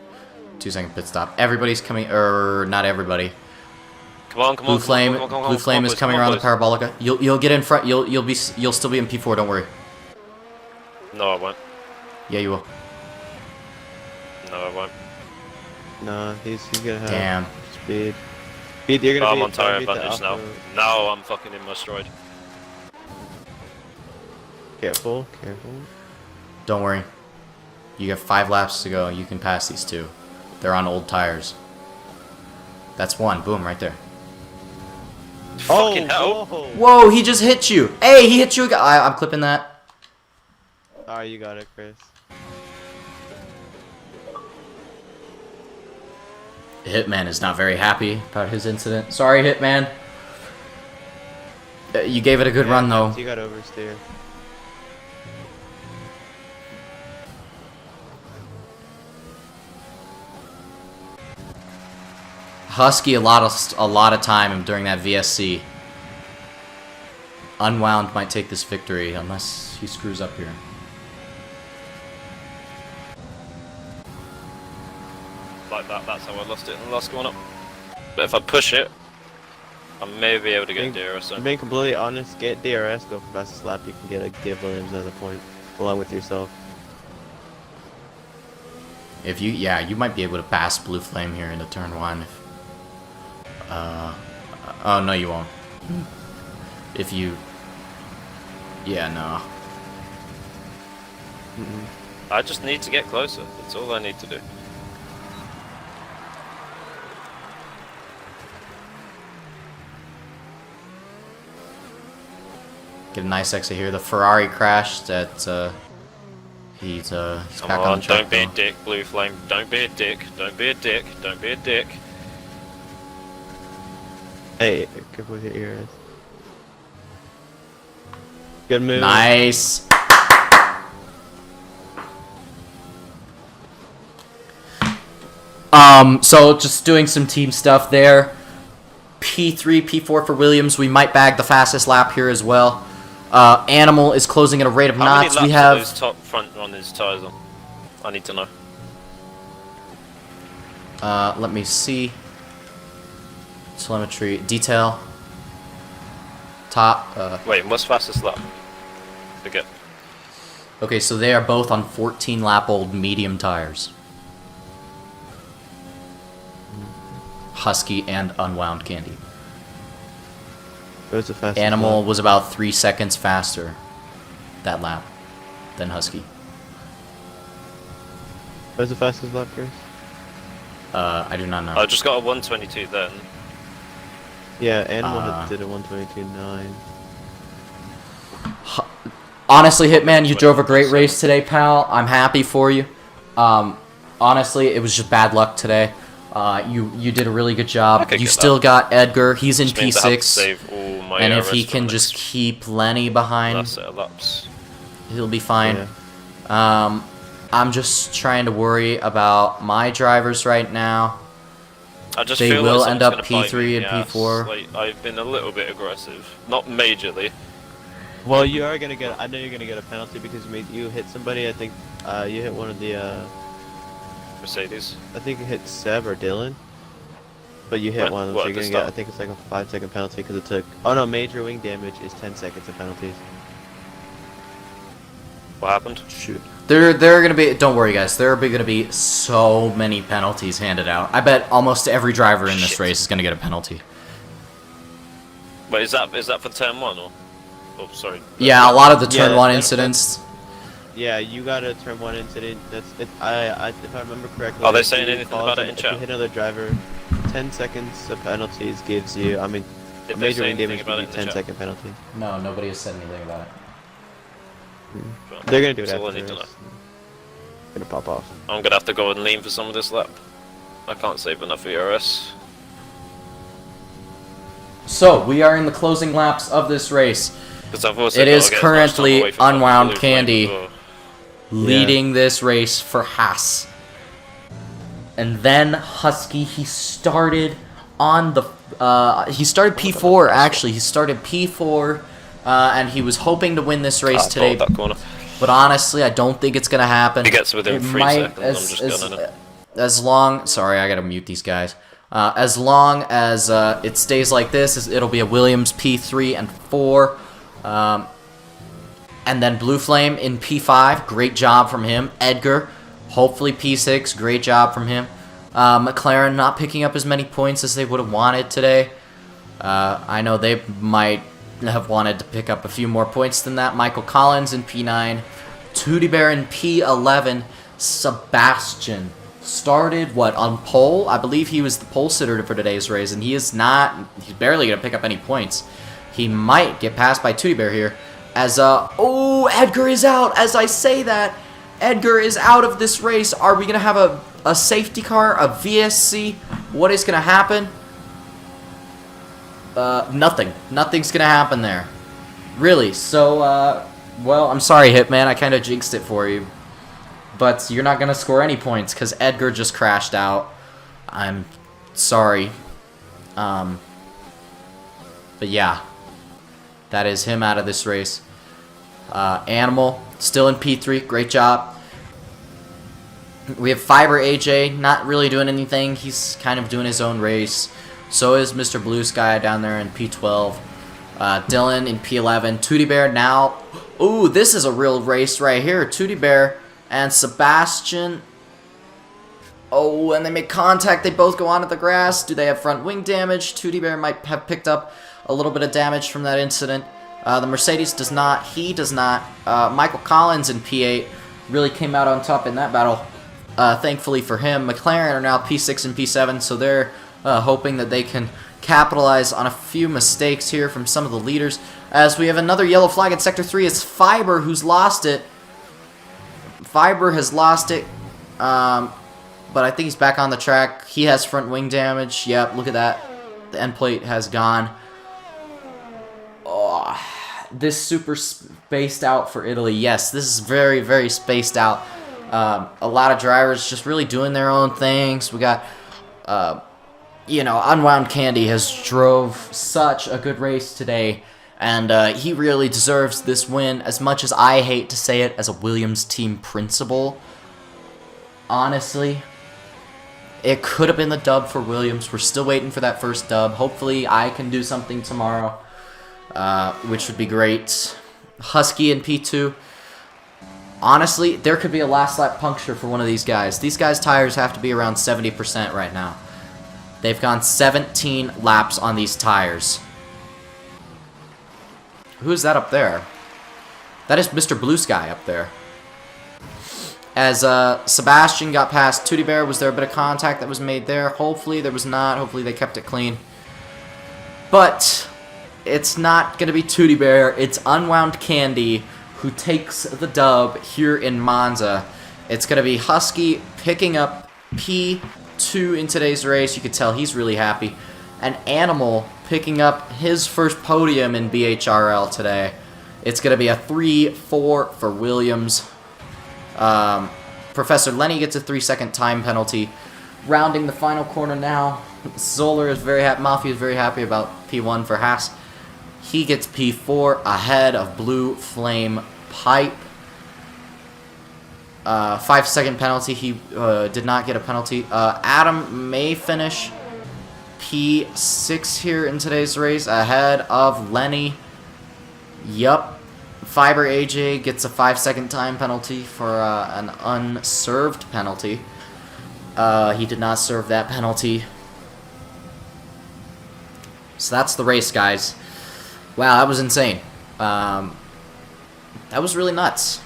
2-second pit stop. Everybody's coming, or not everybody.
Come on, come
Blue
on.
Flame,
come on, come on,
Blue
come
Flame
on,
is
boys,
coming
come on,
around the
boys.
parabolica. You'll get in front. You'll still be in P4. Don't worry.
No, I won't.
Yeah, you will.
No, I won't.
No, he's gonna have
Damn.
speed. Speed, you're gonna
I'm
beat,
on tire
beat the
advantage now.
Alpha.
Now I'm fucking in my stride.
Careful, careful.
Don't worry. You got 5 laps to go. You can pass these two. They're on old tires. That's one. Boom, right there.
Fucking hell.
Whoa.
Whoa, he just hit you. Hey, he hit you again. I'm clipping that.
Alright, you got it, Chris.
Hitman is not very happy about his incident. Sorry, Hitman. You gave it a good run, though.
You got oversteer.
Husky a lot of time during that VSC. Unwound might take this victory unless he screws up here.
Like that, that's how I lost it in the last one up. But if I push it, I may be able to get DRS
To
in.
be completely honest, get DRS, go for fastest lap, you can get a give Williams another point, along with yourself.
If you, yeah, you might be able to pass Blue Flame here into turn 1. If, oh no, you won't. If you, yeah, no.
I just need to get closer. That's all I need to do.
Get a nice exit here. The Ferrari crashed at, he's
Come
back on
on,
the track
don't be a
though.
dick, Blue Flame. Don't be a dick. Don't be a dick. Don't be a dick.
Hey, careful with your ears. Good move.
Nice. So just doing some team stuff there. P3, P4 for Williams. We might bag the fastest lap here as well. Animal is closing at a rate of
How many
knots.
laps
We
are
have
those top front on his tyres on? I need to know.
let me see. Telemetry, detail. Top.
Wait, what's fastest lap? Forget.
Okay, so they are both on 14 lap old medium tires. Husky and Unwound Candy.
Where's the fastest
Animal
lap?
was about 3 seconds faster that lap than Husky.
Where's the fastest lap, Chris?
I do not know.
I just got a 122 then.
Yeah, Animal did a 122.9.
Honestly, Hitman, you drove a great race today, pal. I'm happy for you. Honestly, it was just bad luck today. You did a really good job.
I could
You
get
still
that.
got Edgar. He's in
Which means I have to
P6.
save all my
And if
ARS
he
for
can
the
just
next
keep Lenny behind,
last set of laps.
he'll be fine.
Yeah.
I'm just trying to worry about my drivers right now.
I just
They
feel
will
like
end
someone's
up
gonna bite
P3
me in
and
the ass.
P4.
Like, I've been a little bit aggressive, not majorly,
Well, you are gonna get. I know you're gonna get a penalty because you hit somebody. I think you hit one of the.
Mercedes.
I think you hit Seb or Dylan. But you hit
What-
one of them,
what,
so
at
you're
the
gonna get.
start?
I think it's like a 5-second penalty because it took. Oh no, major wing damage is 10 seconds of penalties.
What happened?
Shoot.
There are gonna be. Don't worry, guys. There are gonna be so many penalties handed out. I bet almost every driver in this
Shit.
race is gonna get a penalty.
Wait, is that for turn 1 or? Oh, sorry.
Yeah, a lot of the turn
Yeah,
one
that's-
incidents.
Yeah, you got a turn 1 incident. That's it. If I remember correctly.
Are they
if
saying
you
anything
cause
about it
an-
in
If
chat?
you hit another driver, 10 seconds of penalties gives you. I mean,
Did
a
they
major
say
wing
anything
damage
about
gives
it
you
in the
10-second penalty.
No, nobody has said anything about it.
They're gonna do it
That's all I
after
need to
this.
know.
Gonna pop off.
I'm gonna have to go and lean for some of this lap. I can't save enough ERS.
So we are in the closing laps of this race,
Because I've also
It
got
is
to get as much time
currently
away from
Unwound
fucking blue flame
Candy.
as well.
leading this race for Haas. And then Husky, he started on the he started P4 actually. He started P4 and he was hoping to win this race
Ah,
today.
that corner.
But honestly, I don't think it's gonna happen.
He gets within
It
3
might-
seconds, I'm just gonna...
as long. Sorry, I gotta mute these guys. As long as it stays like this, it'll be a Williams P3 and 4. And then Blue Flame in P5. Great job from him. Edgar, hopefully P6. Great job from him. McLaren not picking up as many points as they would have wanted today. I know they might have wanted to pick up a few more points than that. Michael Collins in P9. Tootie Bear in P11. Sebastian started, on pole? I believe he was the pole sitter for today's race, and he's barely going to pick up any points. He might get passed by Tootie Bear here. Oh, Edgar is out. As I say that, Edgar is out of this race. Are we going to have a safety car, a VSC? What is going to happen? Nothing. Nothing's going to happen there. Really. So, well, I'm sorry, Hitman. I kind of jinxed it for you. But you're not going to score any points because Edgar just crashed out. I'm sorry. But yeah. That is him out of this race. Animal, still in P3. Great job. We have Fiber AJ, not really doing anything. He's kind of doing his own race. So is Mr. Blue Sky down there in P12. Dylan in P11. Tootie Bear now. Ooh, this is a real race right here. Tootie Bear and Sebastian. Oh, and they make contact. They both go onto the grass. Do they have front wing damage? Tootie Bear might have picked up a little bit of damage from that incident. The Mercedes does not. He does not. Michael Collins in P8 really came out on top in that battle. Thankfully for him. McLaren are now P6 and P7, so they're hoping that they can capitalize on a few mistakes here from some of the leaders. As we have another yellow flag at Sector 3, it's Fiber who's lost it. Fiber has lost it, but I think he's back on the track. He has front wing damage. Yep, look at that. The end plate has gone. Oh, this super spaced out for Italy. Yes, this is very, very spaced out. A lot of drivers just really doing their own things. We got, Unwound Candy has drove such a good race today, and he really deserves this win. As much as I hate to say it as a Williams team principal, honestly, it could have been the dub for Williams. We're still waiting for that first dub. Hopefully, I can do something tomorrow, which would be great. Husky in P2. Honestly, there could be a last lap puncture for one of these guys. These guys' tires have to be around 70% right now. They've gone 17 laps on these tires. Who's that up there? That is Mr. Blue Sky up there. As Sebastian got past Tootie Bear, was there a bit of contact that was made there? Hopefully there was not. Hopefully they kept it clean. But it's not going to be Tootie Bear. It's Unwound Candy who takes the dub here in Monza. It's going to be Husky picking up P2 in today's race. You could tell he's really happy. And Animal picking up his first podium in BHRL today. It's going to be a 3-4 for Williams. Professor Lenny gets a 3-second time penalty. Rounding the final corner now. Zoller is very happy. Mafia is very happy about P1 for Haas. He gets P4 ahead of Blue Flame Pipe. 5-second penalty. He did not get a penalty. Adam may finish P6 here in today's race ahead of Lenny. Yup. Fiber AJ gets a 5-second time penalty for an unserved penalty. He did not serve that penalty. So that's the race, guys. Wow, that was insane. That was really nuts.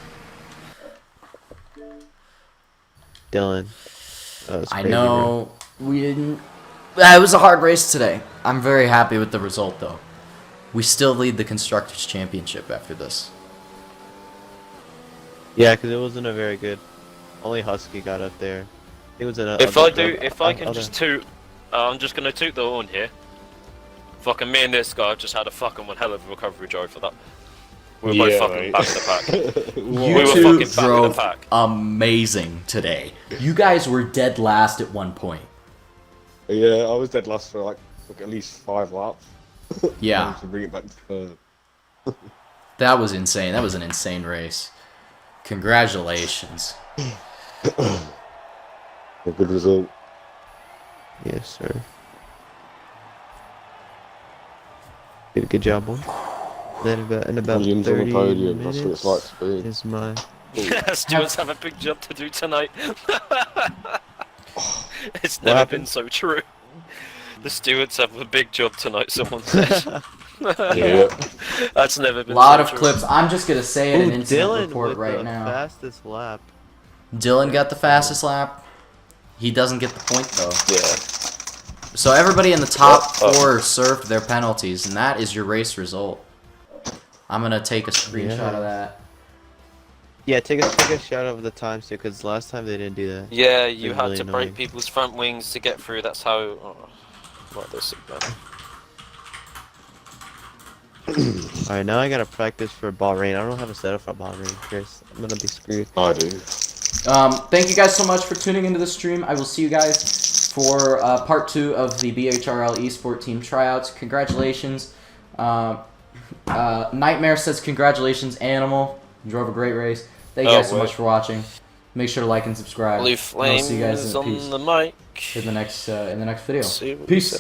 Dylan. That was
I
crazy,
know we didn't. It was a hard race today. I'm very happy with the result, though. We still lead the Constructors' Championship after this.
Yeah, because it wasn't a very good. Only Husky got up there. It was an.
If I can just toot, I'm just gonna toot the horn here. Fucking me and this guy just had a fucking one hell of a recovery drive for that. We were both fucking back in the pack.
You
We were
two
fucking back in the
drove
pack.
amazing today. You guys were dead last at one point.
Yeah, I was dead last for like at least 5 laps.
Yeah,
To bring it back to third.
that was insane. That was an insane race. Congratulations.
A good result.
Yes, sir. Did a good job, boy. Then in about
Williams on
30
the podium,
minutes
that's what it's like to be.
is my.
Stewards have a big job to do tonight. It's
What
never
happened?
been so true. The stewards have a big job tonight, someone said.
Yeah.
That's never
A
been
lot
so
of
true.
clips. I'm just going to say it in
Ooh,
incident
Dylan
report
with
right
the
now.
fastest lap.
Dylan got the fastest lap. He doesn't get the point, though.
Yeah.
So everybody in the top
Oh.
4 served their penalties, and that is your race result. I'm going to take a screenshot of that.
Yeah, take a shot of the times too, because last time they didn't do that.
Yeah, you
It's
had
really
to
annoying.
break people's front wings to get through. That's how. Oh, what this man.
Alright, now I gotta practice for Bahrain. I don't have a setup for Bahrain, Chris. I'm gonna be screwed.
I do.
Thank you guys so much for tuning into the stream. I will see you guys for part 2 of the BHRL eSport team tryouts. Congratulations. Nightmare says congratulations, Animal. You drove a great race. Thank you guys so
wait.
much for watching. Make sure to like and subscribe.
Blue
And I'll see you guys
flames
in
on
peace
the mic.
in the next video.
See what
Peace.